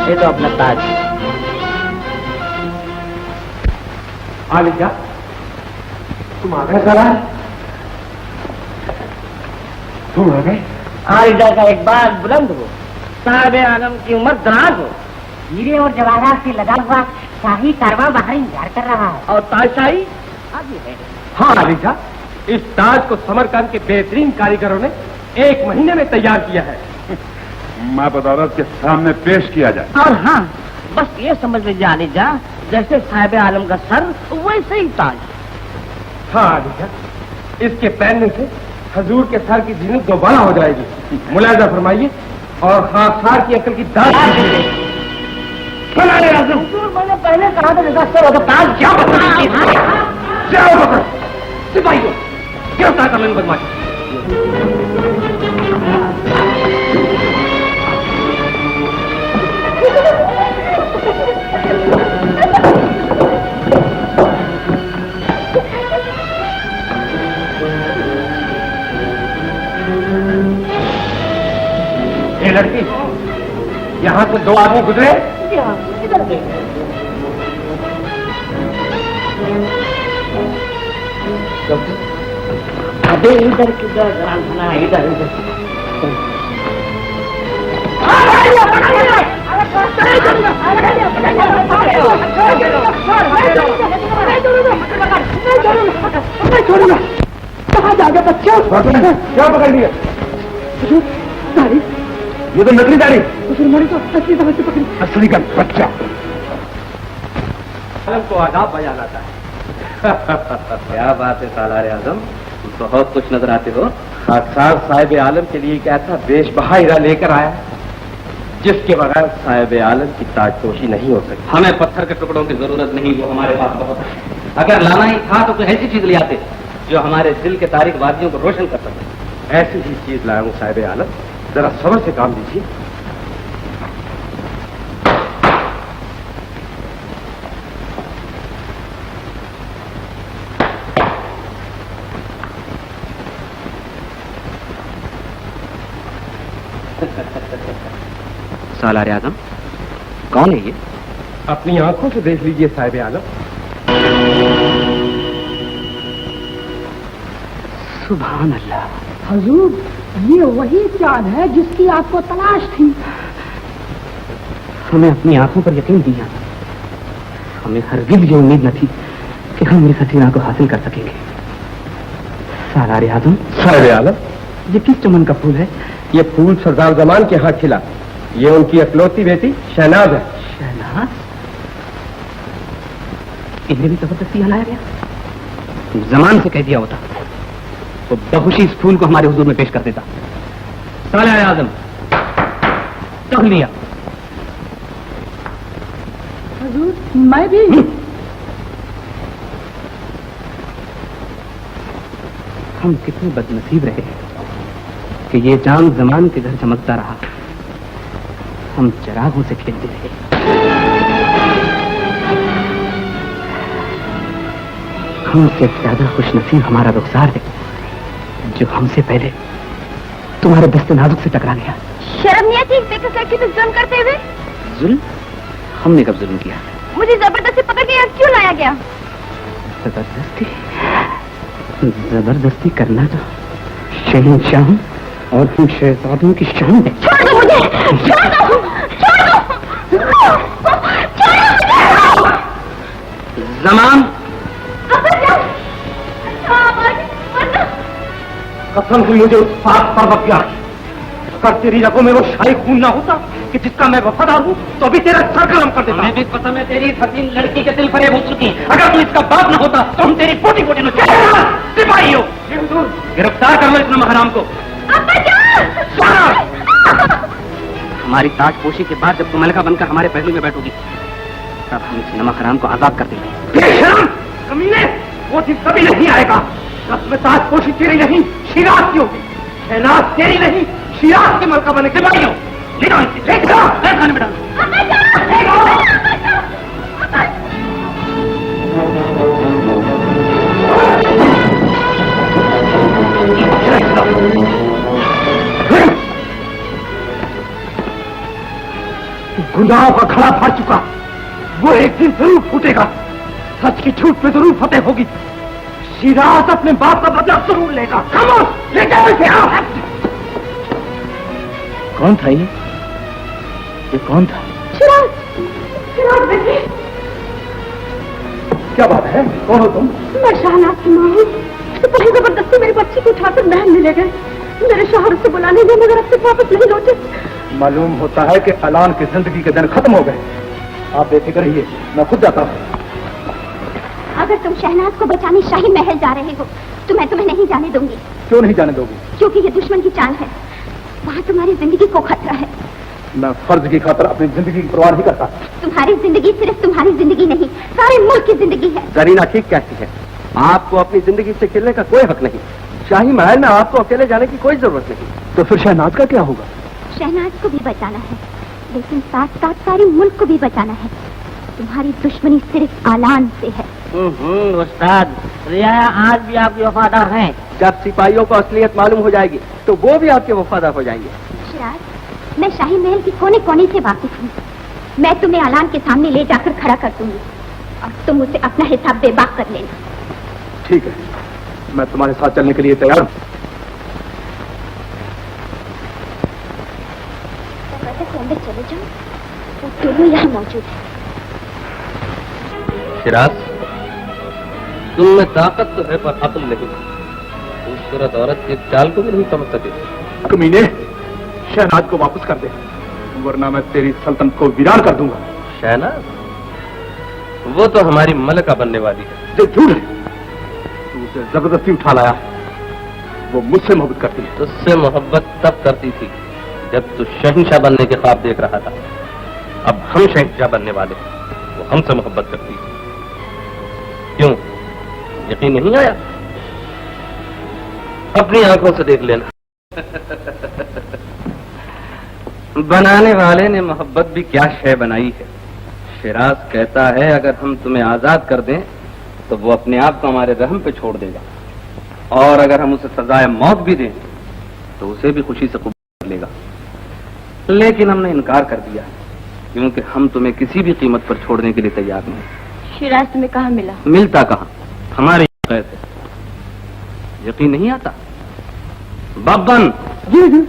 ये तो अपना ताज। आलिजा, तुम आ गए जरा? तुम आ गए? आलिजा का एक बार बुलंद हो, साहिब आलम की उम्र दराज हो। हीरे और जवाहरात से लगा हुआ शाही कारवां बाहर इंतजार कर रहा है और ताजशाही आगे है। हाँ आलिजा, इस ताज को समरकंद के बेहतरीन कारीगरों ने 1 महीने में तैयार किया है। माँ बदौलत के सामने पेश किया जाए। और हाँ, बस ये समझ लीजिए आलिजा, जैसे साहिब आलम का सर वैसे ही ताज। हाँ आलिजा, इसके पहनने से हजूर के सर की जीनत दोबारा हो जाएगी। मुलायजा फरमाइए और खाकसार की अकल की दाद दीजिए। मैंने पहले कहा था जैसा सर होता ताज क्या जाओ सिपाहियों, गिरफ्तार कर लो बदमाश। ये लड़की, यहाँ से 2 आदमी गुजरे अबे इधर किधर ना इधर इधर कहाँ जाएगा बच्चा? क्या पकड़ लिया? दाढ़ी, ये तो नकली दाढ़ी। हमारी तो असली दाढ़ी से पकड़ी। असली का बच्चा को आदाब बजा लाता है। क्या बात है सालारे आजम, बहुत कुछ नजर आते हो। खाकसार साहिब आलम के लिए क्या था बेश बहा हीरा लेकर आया, जिसके बगैर साहिब आलम की ताजपोशी नहीं हो सकती। हमें पत्थर के टुकड़ों की जरूरत नहीं, वो हमारे पास बहुत है। अगर लाना ही था तो कोई ऐसी चीज ले आते जो हमारे दिल के तारीख वादियों को रोशन कर सके। ऐसी ही चीज लाया हूँ साहिब आलम, जरा सब्र से काम लीजिए। सालारे आजम, कौन है ये? अपनी आंखों से देख लीजिए साहिब आलम। सुभान अल्लाह। हुजूर, ये वही चांद है जिसकी आपको तलाश थी। हमें अपनी आंखों पर यकीन दिया, हमें हरगिज़ ये उम्मीद न थी कि हम इस हसीना को हासिल कर सकेंगे। सालारे आजम। साहिब आलम, ये किस चमन का फूल है? ये फूल सरदार जमान के यहाँ खिला। ये उनकी अकलौती बेटी शहनाज है। शहनाज? इन्हें भी जबरदस्ती हलाया गया? जमान से कह दिया होता तो बहुशी इस फूल को हमारे हुजूर में पेश कर देता। सालारे आजम, कह लिया। हुजूर, मैं भी। हम कितने बदनसीब रहे कि ये चांद जमान के घर चमकता रहा, हम चिरागों से खेलते रहे। हमसे ज्यादा खुशनसीब हमारा रुखसार है जो हमसे पहले तुम्हारे दस्ते नाजुक से टकरा गया। शर्म नहीं आती देखो लड़की पे जुल्म करते हुए? जुल्म? हमने कब जुल्म किया? मुझे जबरदस्ती पकड़ के यहाँ क्यों लाया गया? जबरदस्ती? जबरदस्ती करना तो शहंशाह और हम शहजादों की शान है। छोड़ दो मुझे, छोड़ दो, छोड़ दो, छोड़ दो। जमान, कसम हुई मुझे उस पाक पर्वत की। अगर तेरी रगों में वो शाही खून ना होता कि जिसका मैं वफादार हूँ तो अभी तेरा सर कलम कर देता। हमें भी पता है तेरी हसीन लड़की के दिल फरेब हो चुकी। अगर तू इसका बाप ना होता तो हम तेरी पोटी पोटी में सिपाही हो। गिरफ्तार कर लो इस नमक हराम को। हमारी ताजपोशी के बाद जब तुम मलका बनकर हमारे पहलू में बैठोगी तब हम इस नमक हराम को आजाद कर देंगे। बेशरम कमीने, वो दिन कभी नहीं आएगा जब में ताजपोशी तेरी नहीं शिराज की होगी। शहनाज तेरी नहीं शिराज के मलका बने के भाई हो। खाने में डालो। गुनाहों का खड़ा फट चुका, वो एक दिन जरूर फूटेगा। सच की झूठ पे जरूर फतेह होगी। शिराज अपने बाप का बदला जरूर लेगा। खामोश, ले जाओ इसे। कौन था ये कौन था? शिराज, शिराज बेटे। क्या बात है, कौन हो तुम? मैं शहनाज की माँ हूँ। सिपाही जबरदस्ती मेरी बच्ची को उठाकर महल में ले गए। मेरे शोहर से बुलाने गए मगर अब तक वापस नहीं लौटे। मालूम होता है कि अलान की जिंदगी के दिन खत्म हो गए। आप बेफिक्र रहिए, मैं खुद जाता हूँ। अगर तुम शहनाज को बचाने शाही महल जा रहे हो तो मैं तुम्हें नहीं जाने दूंगी। क्यों नहीं जाने दोगी? क्योंकि ये दुश्मन की चाल है, वहाँ तुम्हारी जिंदगी को खतरा है। मैं फर्ज की खातिर अपनी जिंदगी की परवाह नहीं करता। तुम्हारी जिंदगी सिर्फ तुम्हारी जिंदगी नहीं, सारे मुल्क की जिंदगी है। जरीना ठीक कहती है, आपको अपनी जिंदगी से खेलने का कोई हक नहीं। शाही महल में आपको अकेले जाने की कोई जरूरत नहीं। तो फिर शहनाज का क्या होगा? शहनाज को भी बचाना है, लेकिन साथ साथ सारे मुल्क को भी बचाना है। तुम्हारी दुश्मनी सिर्फ आलान से है। उस्ताद, रियाया आज भी आपकी वफादार हैं। जब सिपाहियों को असलियत मालूम हो जाएगी तो वो भी आपके वफादार हो जाएंगे। शिराज, मैं शाही महल की कोने कोने से वाकिफ हूँ। मैं तुम्हें अलान के सामने ले जाकर खड़ा कर दूंगी और तुम उसे अपना हिसाब बेबाक कर लेना। ठीक है, मैं तुम्हारे साथ चलने के लिए तैयार हूं। तो अंदर चले जाओ, वो दोनों यहाँ मौजूद है। शिराज, तुम में ताकत तो है पर अक्ल नहीं। खूबसूरत औरत की चाल को भी नहीं समझ सके। कमीने, शहनाज को वापस कर दे, वरना मैं तेरी सल्तनत को वीरान कर दूंगा। शहनाज? वो तो हमारी मलका बनने वाली है। जो झूठ है, तू उसे जबरदस्ती उठा लाया। वो मुझसे मोहब्बत करती है। तुझसे मोहब्बत तब करती थी जब तू शहंशाह बनने के ख्वाब देख रहा था। अब हम शहंशाह बनने वाले, वो हमसे मोहब्बत करती है। क्यों, यकीन नहीं आया? अपनी आंखों से देख लेना। बनाने वाले ने मोहब्बत भी क्या शय बनाई है। शिराज कहता है अगर हम तुम्हें आजाद कर दें तो वो अपने आप को हमारे रहम पे छोड़ देगा, और अगर हम उसे सजाए मौत भी दें तो उसे भी खुशी से कबूल कर लेगा। लेकिन हमने इनकार कर दिया क्योंकि हम तुम्हें किसी भी कीमत पर छोड़ने के लिए तैयार नहीं। शिराज तुम्हें कहाँ मिला? मिलता कहाँ, हमारे कैद है। यकीन नहीं आता? बाबन, जी।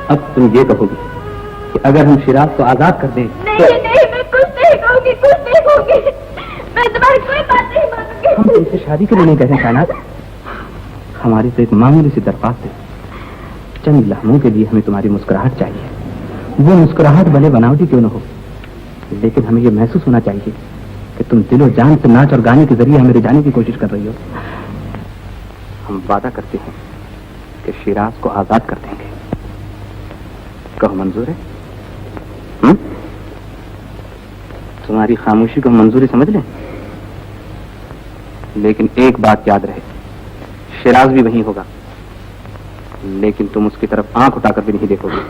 अब तुम ये कहोगी कि अगर हम शिराज को आजाद कर दें नहीं, नहीं, मैं कुछ नहीं कहूंगी, कुछ नहीं कहूंगी। मैं तुम्हारी कोई बात नहीं मानूंगी। हम तुमसे शादी के लिए नहीं कह रहे कायनात। हमारी तो एक मामूली सी दरख्वास्त है। चंद लम्हों के लिए हमें तुम्हारी मुस्कुराहट चाहिए। वो मुस्कुराहट भले बनावटी क्यों न हो, लेकिन हमें ये महसूस होना चाहिए कि तुम दिलो जान से नाच और गाने के जरिए हमें रिझाने की कोशिश कर रही हो। हम वादा करते हैं कि शिराज को आजाद कर देंगे। कहो मंजूर है? तुम्हारी खामोशी को मंजूरी समझ लें, लेकिन एक बात याद रहे, शिराज भी वहीं होगा, लेकिन तुम उसकी तरफ आंख उठाकर भी नहीं देखोगे।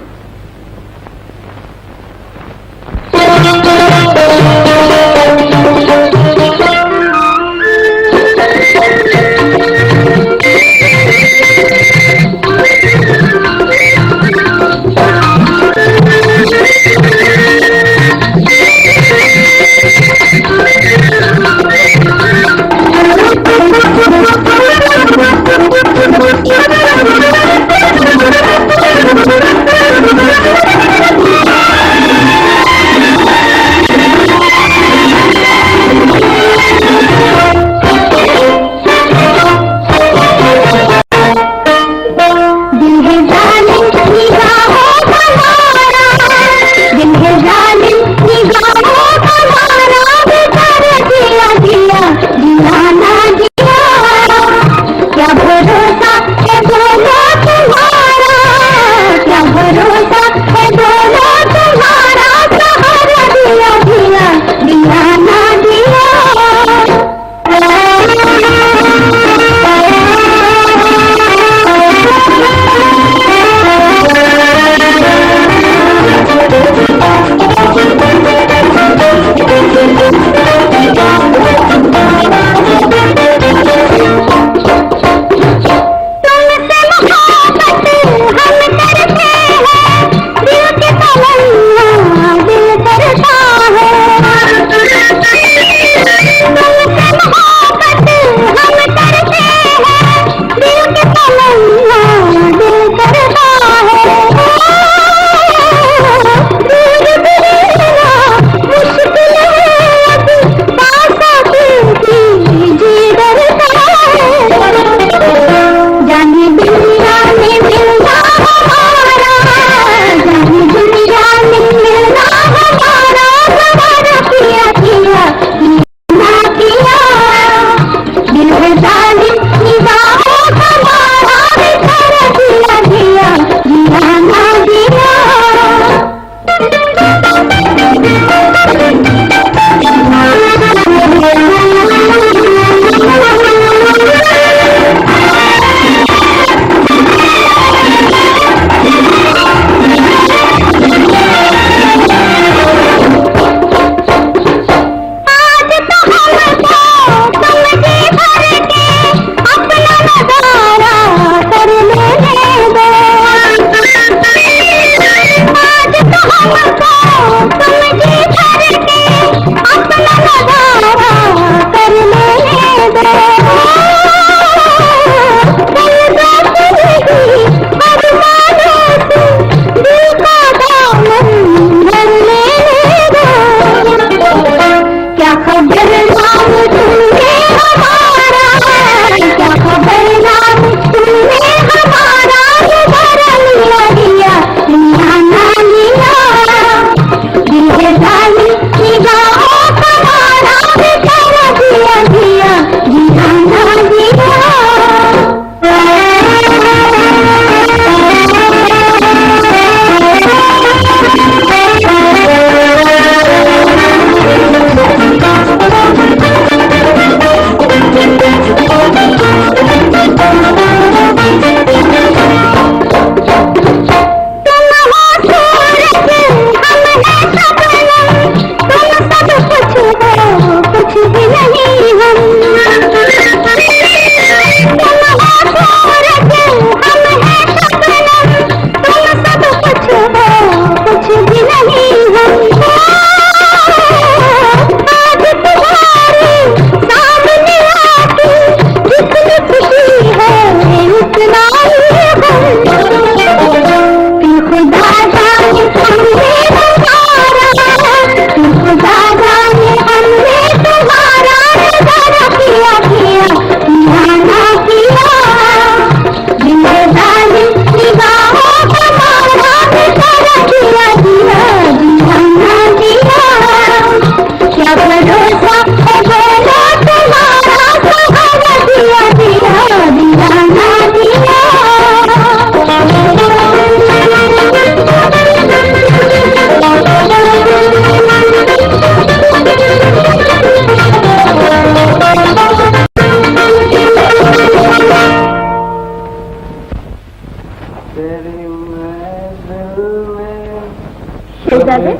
शहजादे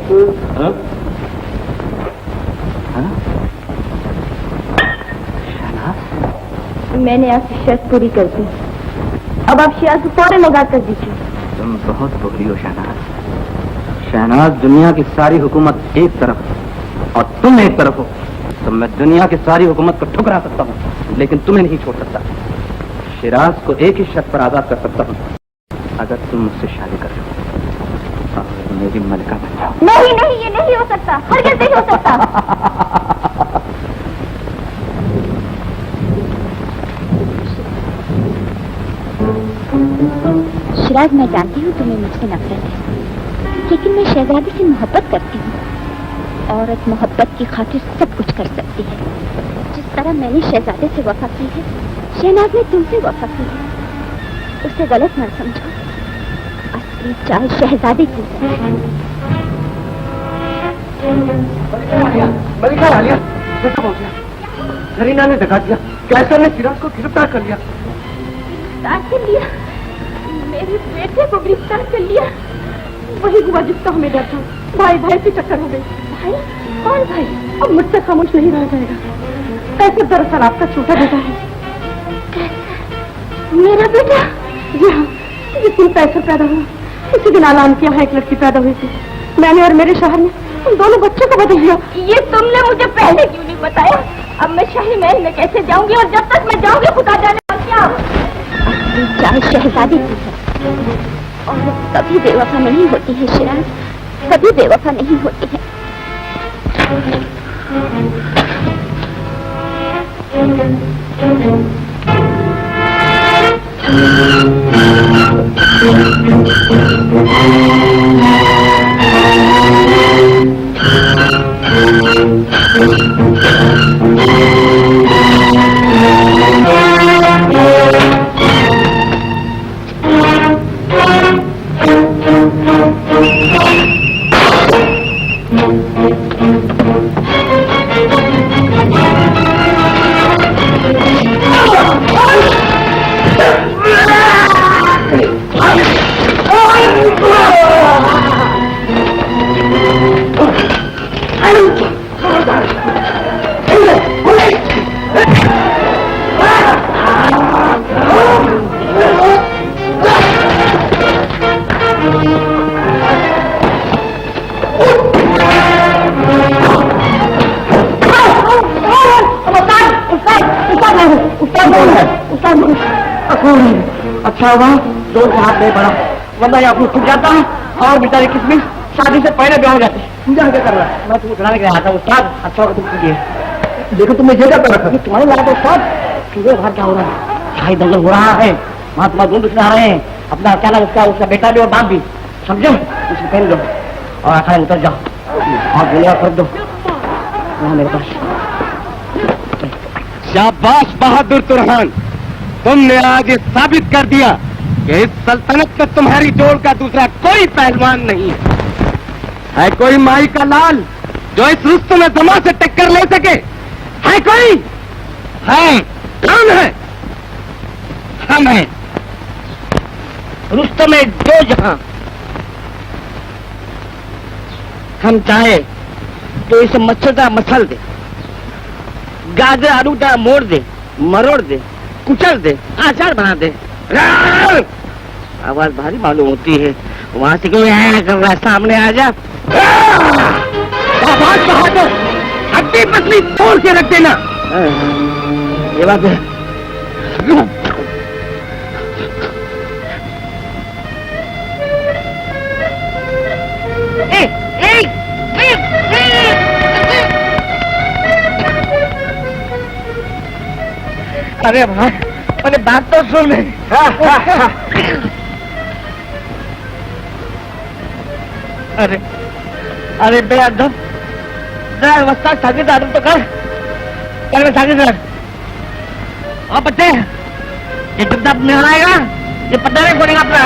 हाँ? हाँ? मैंने आपकी शर्त पूरी कर दी, अब आप शियाज को फौरन आजाद कर दीजिए। तुम बहुत बोली हो शहनाज। शहनाज, दुनिया की सारी हुकूमत एक तरफ और तुम एक तरफ हो, तो मैं दुनिया की सारी हुकूमत को ठुकरा सकता हूँ, लेकिन तुम्हें नहीं छोड़ सकता। शिराज को एक ही शर्त पर आजाद कर सकता हूँ, अगर तुम मुझसे शादी कर लो और मेरी मलिका बन जाओ। नहीं नहीं, ये नहीं हो सकता, हरगिज़ नहीं हो सकता। शिराज, मैं जानती हूँ तुम्हें मुझसे नफरत है, लेकिन मैं शहजादी से मोहब्बत करती हूँ। औरत मोहब्बत की खातिर सब कुछ कर सकती है। जिस तरह मैंने शहजादे से वफा की है, शहनाज ने तुमसे वफा की है। उसे गलत न समझो, असली चाल शहजादी की है। मलिका आलिया, कैसा पहुंच गया? जरीना ने दिखा दिया, कैसर ने सिराज को गिरफ्तार कर लिया। गिरफ्तार कर लिया? मेरे बेटे को गिरफ्तार कर लिया? वही हुआ जिसका हमें डर था। भाई भाई की टक्कर हो गई। भाई? कौन भाई? अब मुझसे खामोश नहीं रह जाएगा। कैसे दरअसल आपका छोटा बेटा है। मेरा बेटा? जी हाँ, जिस दिन कैसे पैदा हुआ उसी दिन ऐलान किया है एक लड़की पैदा हुई थी। मैंने और मेरे शहर ने उन दोनों बच्चों को बदल दिया। ये तुमने मुझे पहले क्यों नहीं बताया? अब मैं शाही महल में कैसे जाऊंगी, और जब तक मैं जाऊंगी खुदा जाने क्या। चाहे शहजादी की है, और कभी बेवफा नहीं होती है शिराज, कभी बेवफा नहीं होती है। अच्छा हुआ दोस्त हाथ नहीं बढ़ा, वरना यहाँ छूट जाता है और बेचारी किसमें शादी से पहले ब्याह हो जाती। क्या कर रहा है? मैं तुमको सुनाने के लिए आता हूँ उस्ताद। अच्छा होगा तुम कीजिए। देखो तुमने जगह पर रखा, तुम्हारे लायक उस्ताद तुझे बाहर क्या हो रहा है? शाही दंगल हो रहा है, वहाँ तुम्हारे दोनों दुश्मन आ रहे हैं। अपना क्या नाम उसका बेटा भी और बाप भी, समझे? उसको पहन दो और अखाड़े उतर जाओ और गोलियां कर दो वहाँ मेरे पास। शाबाश बहादुर तुरहान, तुमने आज ये साबित कर दिया कि इस सल्तनत में तुम्हारी जोड़ का दूसरा कोई पहलवान नहीं है। कोई माई का लाल जो इस रुस्तम जमा से टक्कर ले सके? है कोई? है। कौन है? हम हैं। रुस्तम दो जहां। हम चाहे तो इसे मच्छरदा मसल दे, गाजर आलूदा मोड़ दे, मरोड़ दे, कुचल दे, आचार बना दे। आवाज भारी मालूम होती है, वहां से कोई आया कर रहा, सामने आ जा। आवाज बहादुर, हड्डी पसली तोड़ के रख देना। ये बात है। अरे भाई, अरे बात तो सुन। अरे अरे बेअदब, वस्ता सागिद आदम तो कर मैं सागिद। और बच्चे, ये किताब में आएगा, ये पता नहीं बोलेगा अपना।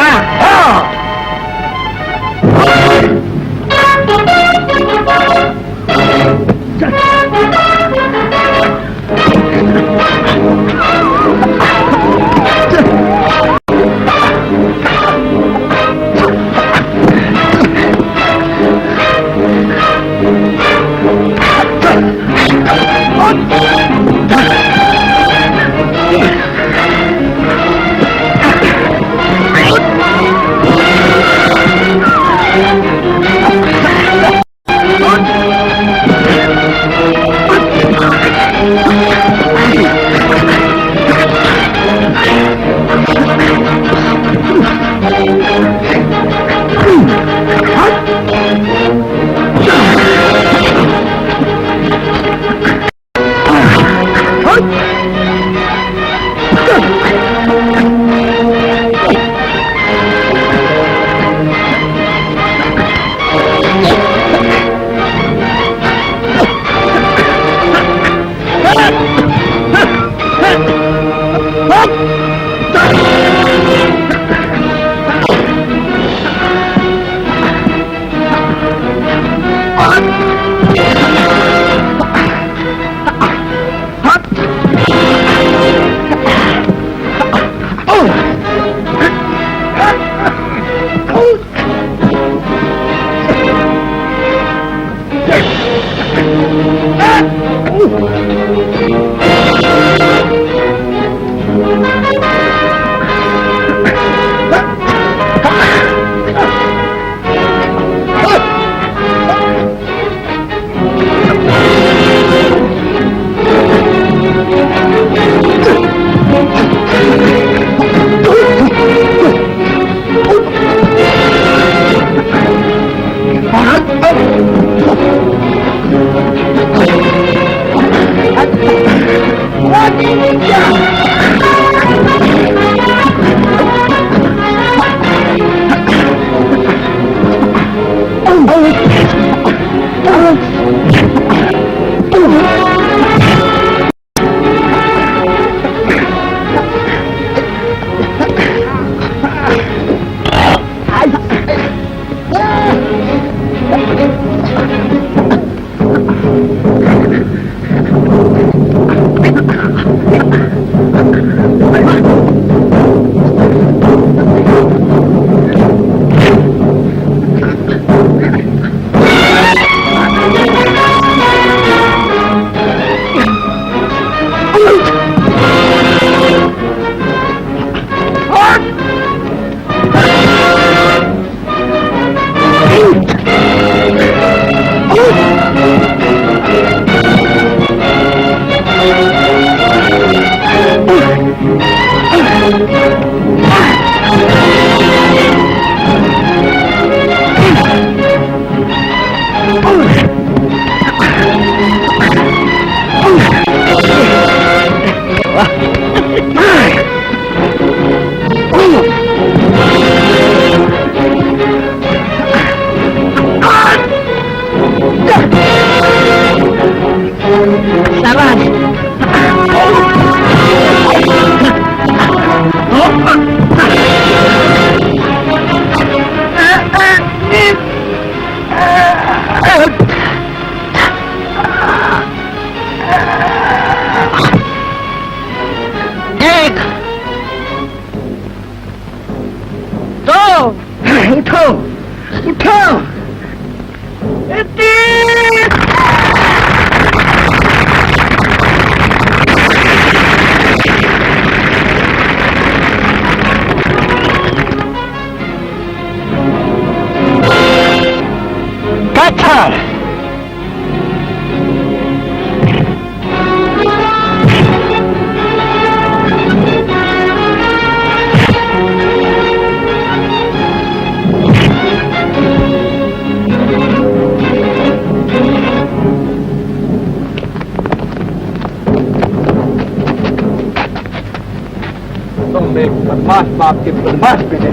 बदमाश बाप के बदमाश बेटे,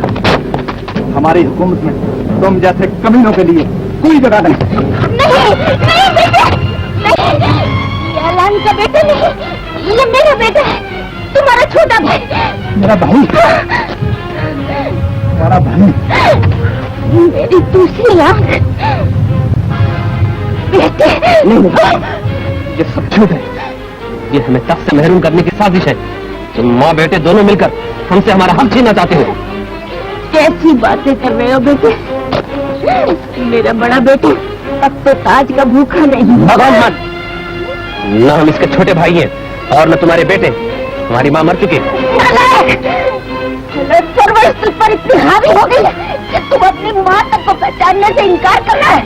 हमारी हुकूमत में तुम जैसे कमीनों के लिए कोई जगह नहीं। नहीं बेटे, नहीं, ये अलान का बेटा नहीं, ये मेरा बेटा है, तुम्हारा छोटा भाई। मेरा भाई? मेरा भाई? मेरी दूसरी आंख बेटे। नहीं, ये सब झूठ है, ये हमें तख्त से महरूम करने की साजिश है। तुम माँ बेटे दोनों मिलकर हमसे हमारा हक छीनना चाहते हो। कैसी बातें कर रहे हो बेटे? मेरा बड़ा बेटा अब तो ताज का भूखा नहीं। भगवान मत, न हम इसके छोटे भाई हैं और न तुम्हारे बेटे। हमारी माँ मर चुकी है। सर्वस्व तुझ पर इतनी हावी हो गई कि तुम अपनी माँ तक को पहचानने से इनकार कर रहा है।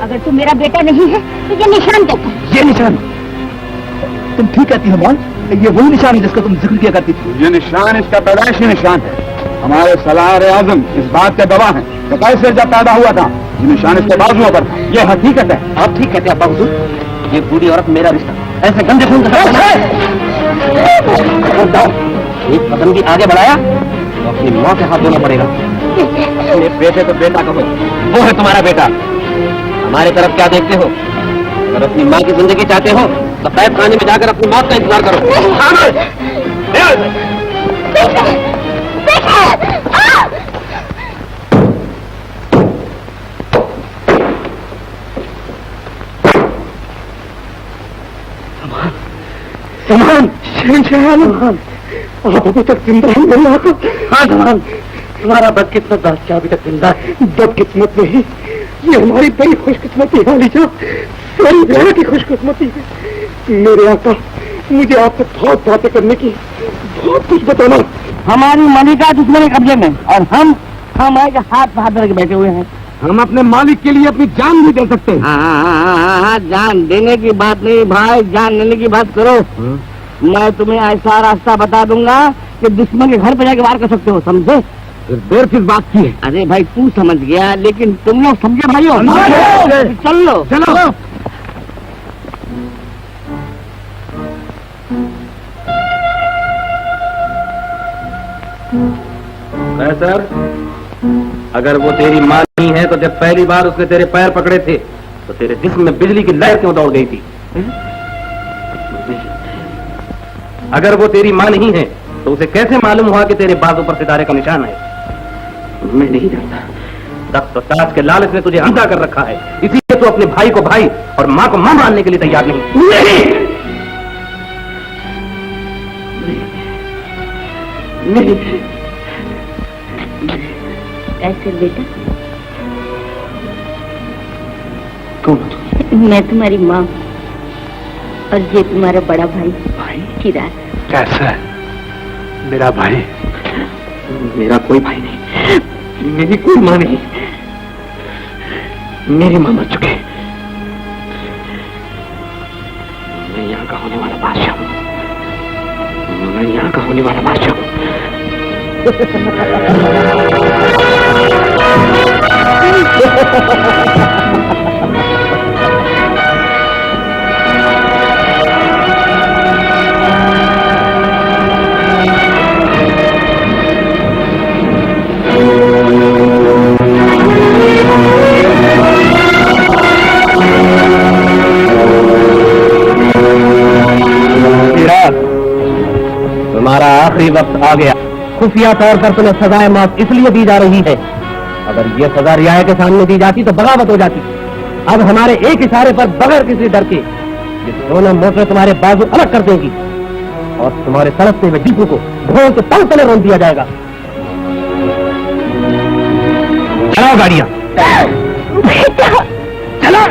अगर तू मेरा बेटा नहीं है तो ये निशान देखो। ये निशान? तुम ठीक कहती हो मौन, ये वही निशान है जिसका तुम जिक्र किया करती थी। ये निशान इसका पैदाइशी निशान है। हमारे सलार आजम इस बात के गवाह हैं कि कैसे जब पैदा हुआ था ये निशान इसके बाजुओं पर। यह हकीकत है। आप ठीक कहते हैं अब्बा हुजूर, ये बूढ़ी औरत मेरा रिश्ता ऐसे गंदे खून का एक कदम भी आगे बढ़ाया तो अपनी माँ के हाथ धोना पड़ेगा। ये बेटे तो बेटा कहो, वो है तुम्हारा बेटा। हमारे तरफ क्या देखते हो? अगर अपनी माँ की जिंदगी चाहते हो तो कैद खाने में जाकर अपनी मौत का इंतजार करो। समान शहनशाह, आप अभी तक जिंदा ही नहीं हो? हाँ समान, तुम्हारा बदकिस्मत बादशाह अभी तक जिंदा है। बदकिस्मत नहीं, ये हमारी बड़ी खुशकिस्मती है लीजा। मेरी बेटा की खुशकिस्मती है। मेरे आका, मुझे आपसे बहुत बातें करने की, बहुत कुछ बताना। हमारी मलिका दुश्मन के कब्जे में और हम हमारे हाथ पर हाथ धर के बैठे हुए हैं। हम अपने मालिक के लिए अपनी जान भी दे सकते हैं। हाँ, जान देने की बात नहीं भाई, जान लेने की बात करो। मैं तुम्हें ऐसा रास्ता बता दूंगा कि दुश्मन के घर पे जाके वार कर सकते हो, समझे? फिर देर किस बात की है? अरे भाई तू समझ गया, लेकिन तुम लोग समझे भाइयों? चल लो चलो। सर, अगर वो तेरी माँ नहीं है तो जब पहली बार उसने तेरे पैर पकड़े थे तो तेरे जिस्म में बिजली की लहर क्यों दौड़ गई थी? अगर वो तेरी माँ नहीं है तो उसे कैसे मालूम हुआ कि तेरे बाजू पर सितारे का निशान है? मैं नहीं जानता। तख्त और ताज के लालच ने तुझे अंधा कर रखा है, इसीलिए तू अपने भाई को भाई और माँ को माँ मानने के लिए तैयार नहीं। नहीं। ऐसे बेटा, कौन? मैं तुम्हारी माँ और ये तुम्हारा बड़ा भाई चिराग। कैसा है मेरा भाई? मेरा कोई भाई नहीं, मेरी कोई माँ नहीं, मेरी माँ मर चुके। मैं यहाँ का होने वाला बादशाह हूँ, मैं यहाँ का होने वाला बादशाह हूँ। तुम्हारा आखिरी वक्त आ गया। खुफिया तौर पर तुम्हें सजाए मौत इसलिए दी जा रही है, अगर ये सजा रियाया के सामने दी जाती तो बगावत हो जाती। अब हमारे एक इशारे पर बगैर किसी डर के ये दोनों मोटरें तुम्हारे बाजू अलग कर देंगी और तुम्हारे तड़पते हुए जिस्म को घोड़ों के तंग तले रोक दिया जाएगा। चलाओ गाड़ियां, चलो।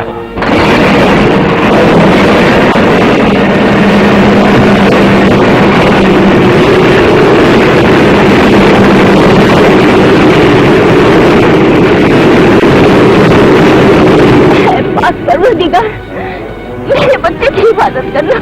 मेरे बच्चे की हिफाजत करना।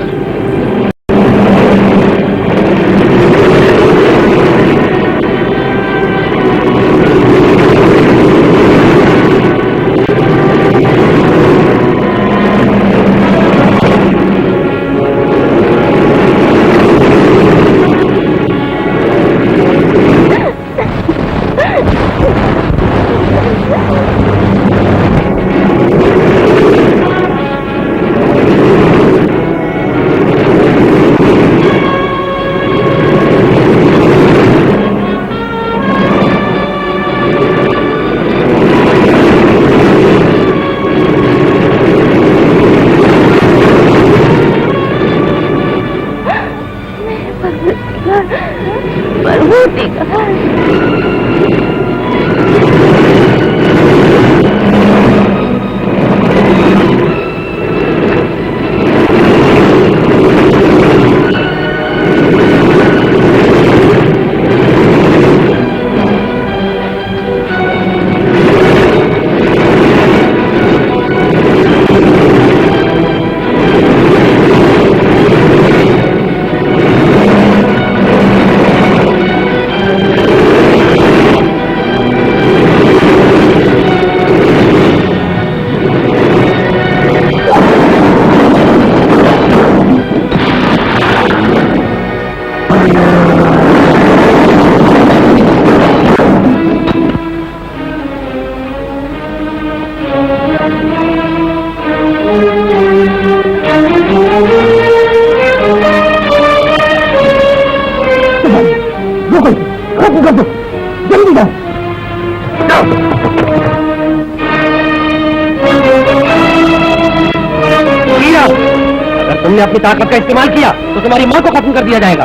अगर तुमने अपनी ताकत का इस्तेमाल किया तो तुम्हारी मां को खत्म कर दिया जाएगा।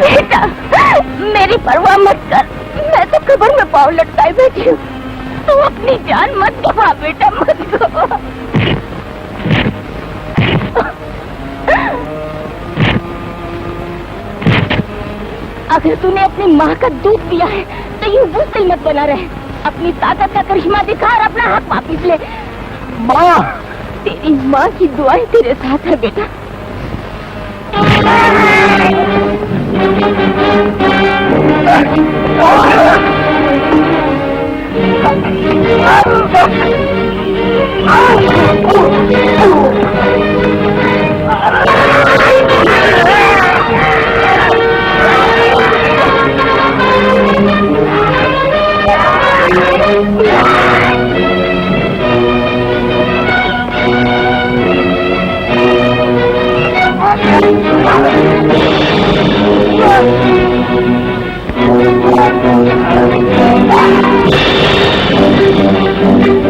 बेटा, मेरी परवाह मत कर, मैं तो कब पाँव लटकाए बैठी हूँ। तू अपनी जान मत गवा बेटा, मत गवा। अगर तूने अपनी माँ का दूध पिया है तो यूं बुज़दिल मत बना रहे। अपनी ताकत का करिश्मा दिखा और अपना हक वापिस ले। माँ, तेरी माँ की दुआएं तेरे साथ है बेटा।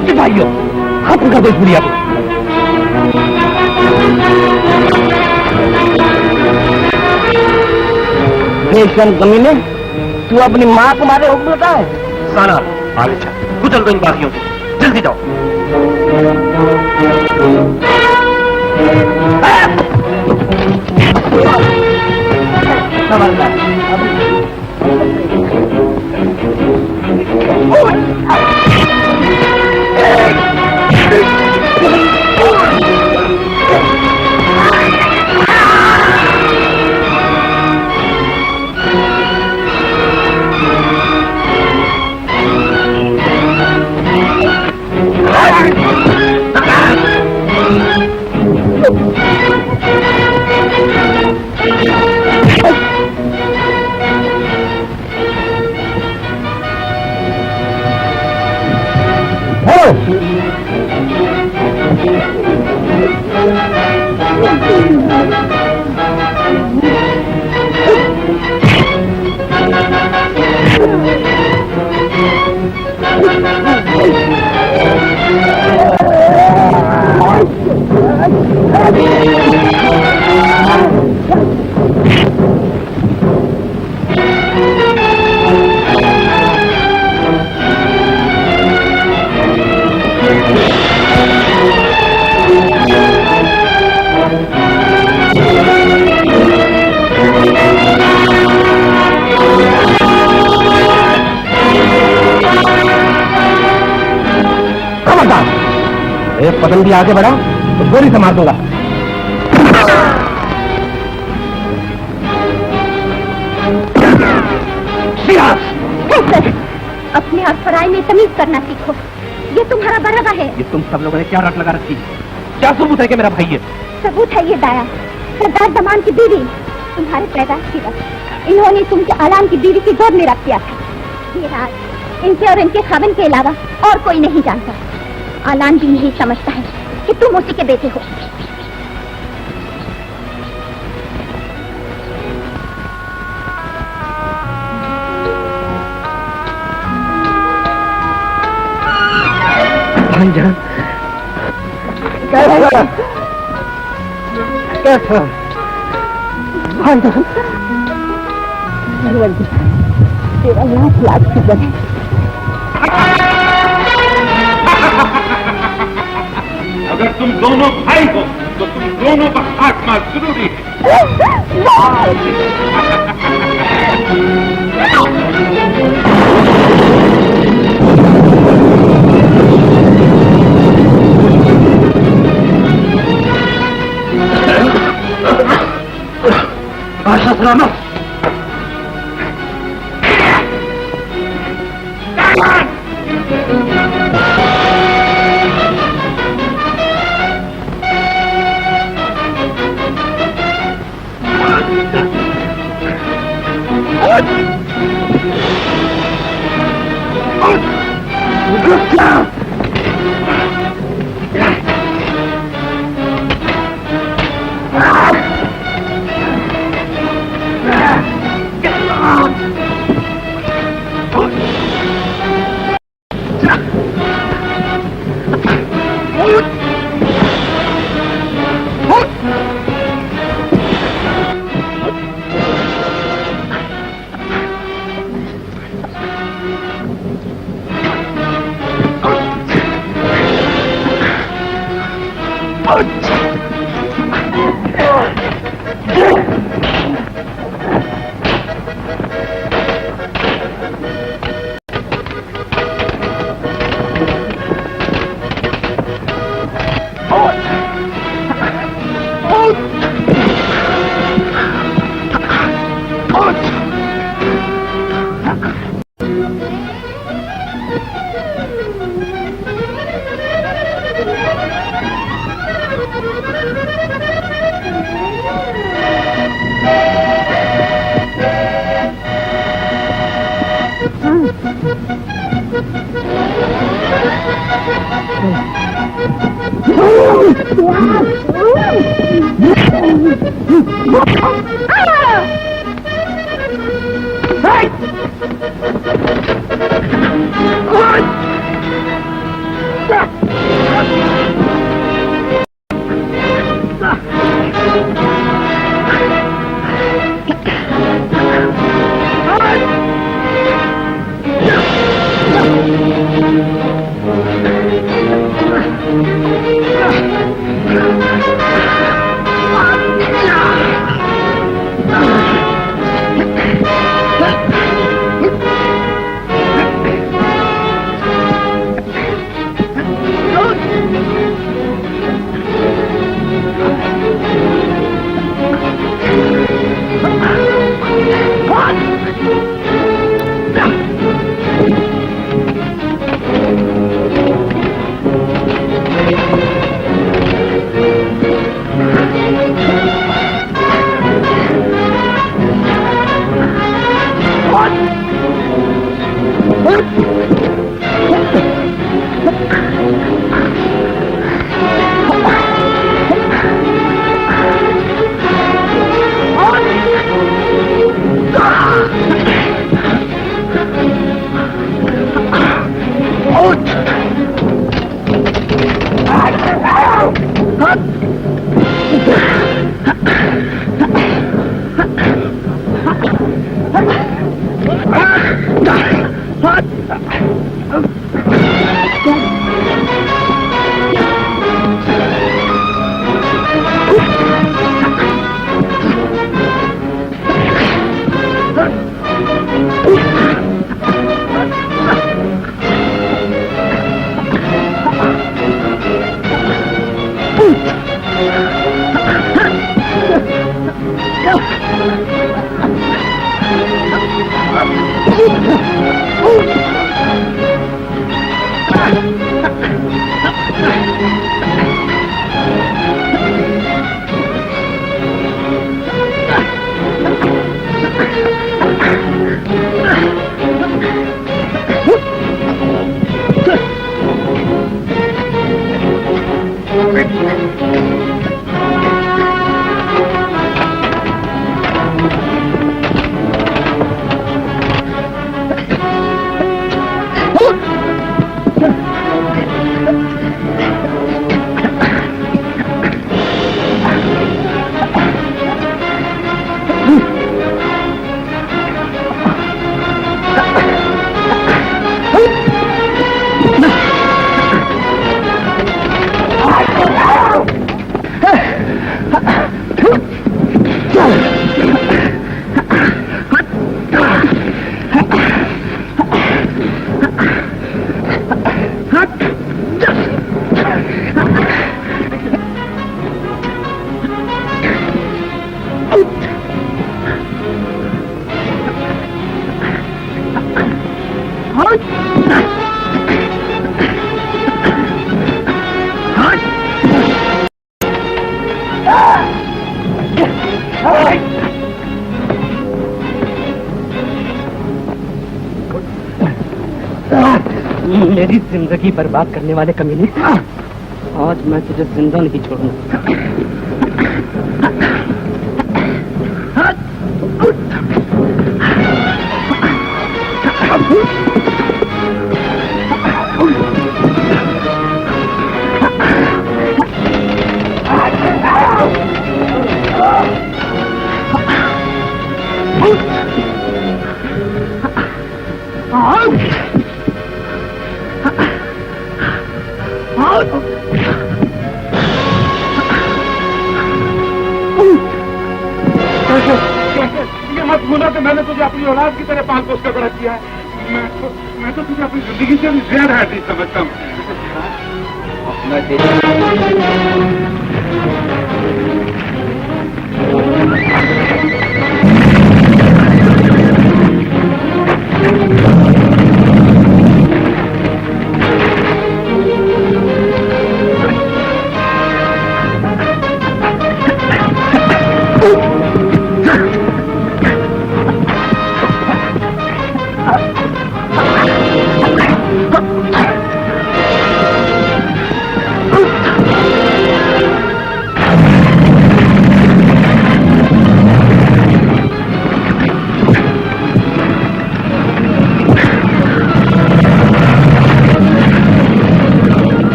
सिपाहियों, खत्म कर दो इस बुढ़िया को। बेशर्म कमीने, तू अपनी माँ को मारे हुक्म देता है? साला आगे चल, कुचल दो इन बाकियों को, जल्दी जाओ। एक पतंग भी आगे बढ़ा तो गोली से मार दूंगा। अपने आप पराई में तमीज करना सीखो। ये तुम्हारा बराबर है। ये तुम सब लोगों ने क्या रट लगा रखी है? क्या सबूत है कि मेरा भाई है? सबूत है ये दाया, सरदार दमान की बीवी, तुम्हारे पैदाश की वक्त इन्होंने तुमसे आलाम की बीवी की गोद में रख दिया था। ये राज इनके और इनके खाविन के अलावा और कोई नहीं जानता। आलाम भी यही समझता है कि तुम उसी के बेटे हो। भाईजान, कैसा कैसा भाईजान? तेरा लाख लाख शुक्र है। अगर तुम दोनों भाई हो तो तुम दोनों का खात्मा जरूरी है। बादशाह सलामत। मेरी जिंदगी बर्बाद करने वाले कमीने, आज मैं तुझे जिंदा नहीं छोड़ूंगा। ये मत भूलना कि मैंने तुझे अपनी औलाद की तरह पाल पोस कर बड़ा किया है। मैं तो तुझे अपनी जिंदगी से भी ज्यादा अजीज समझता हूँ।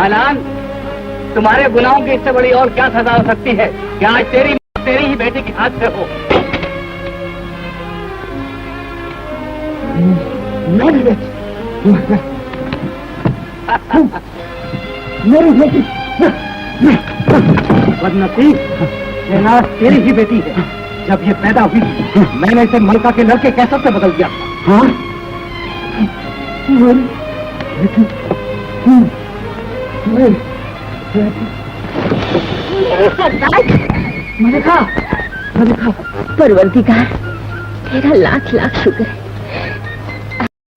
आलान, तुम्हारे गुनाहों की इससे बड़ी और क्या सजा हो सकती है कि आज तेरी ही बेटी के हाथ से हो। मेरी बेटी, मेरी बेटी, बदनसीब, शहनाज तेरी ही बेटी है। जब ये पैदा हुई मैंने इसे मलका के लड़के कैसर से बदल दिया। हाँ, मेरी बेटी, मलिका, मलिका, परवरदिगार, तेरा लाख लाख शुक्र है।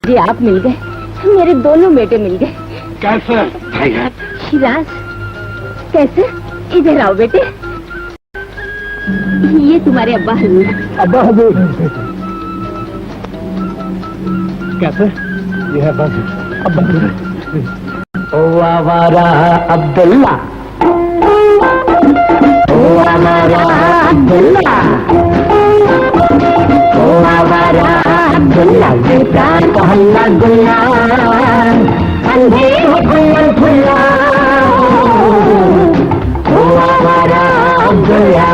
जी आप मिल गए, मेरे दोनों बेटे मिल गए। कैसे? शिराज, कैसे? इधर आओ बेटे। ये तुम्हारे अब्बा हजूर। अब्बा हजूर कैसे? ये है बस अब्बा हजूर। ओ आवारा अब्दुल्ला, ओ आवारा अब्दुल्ला, ओ आवारा अब्दुल्ला, बेटा कहला गुल्ला, अंधेर खुल्ला खुल्ला, ओ आवारा अब्दुल्ला।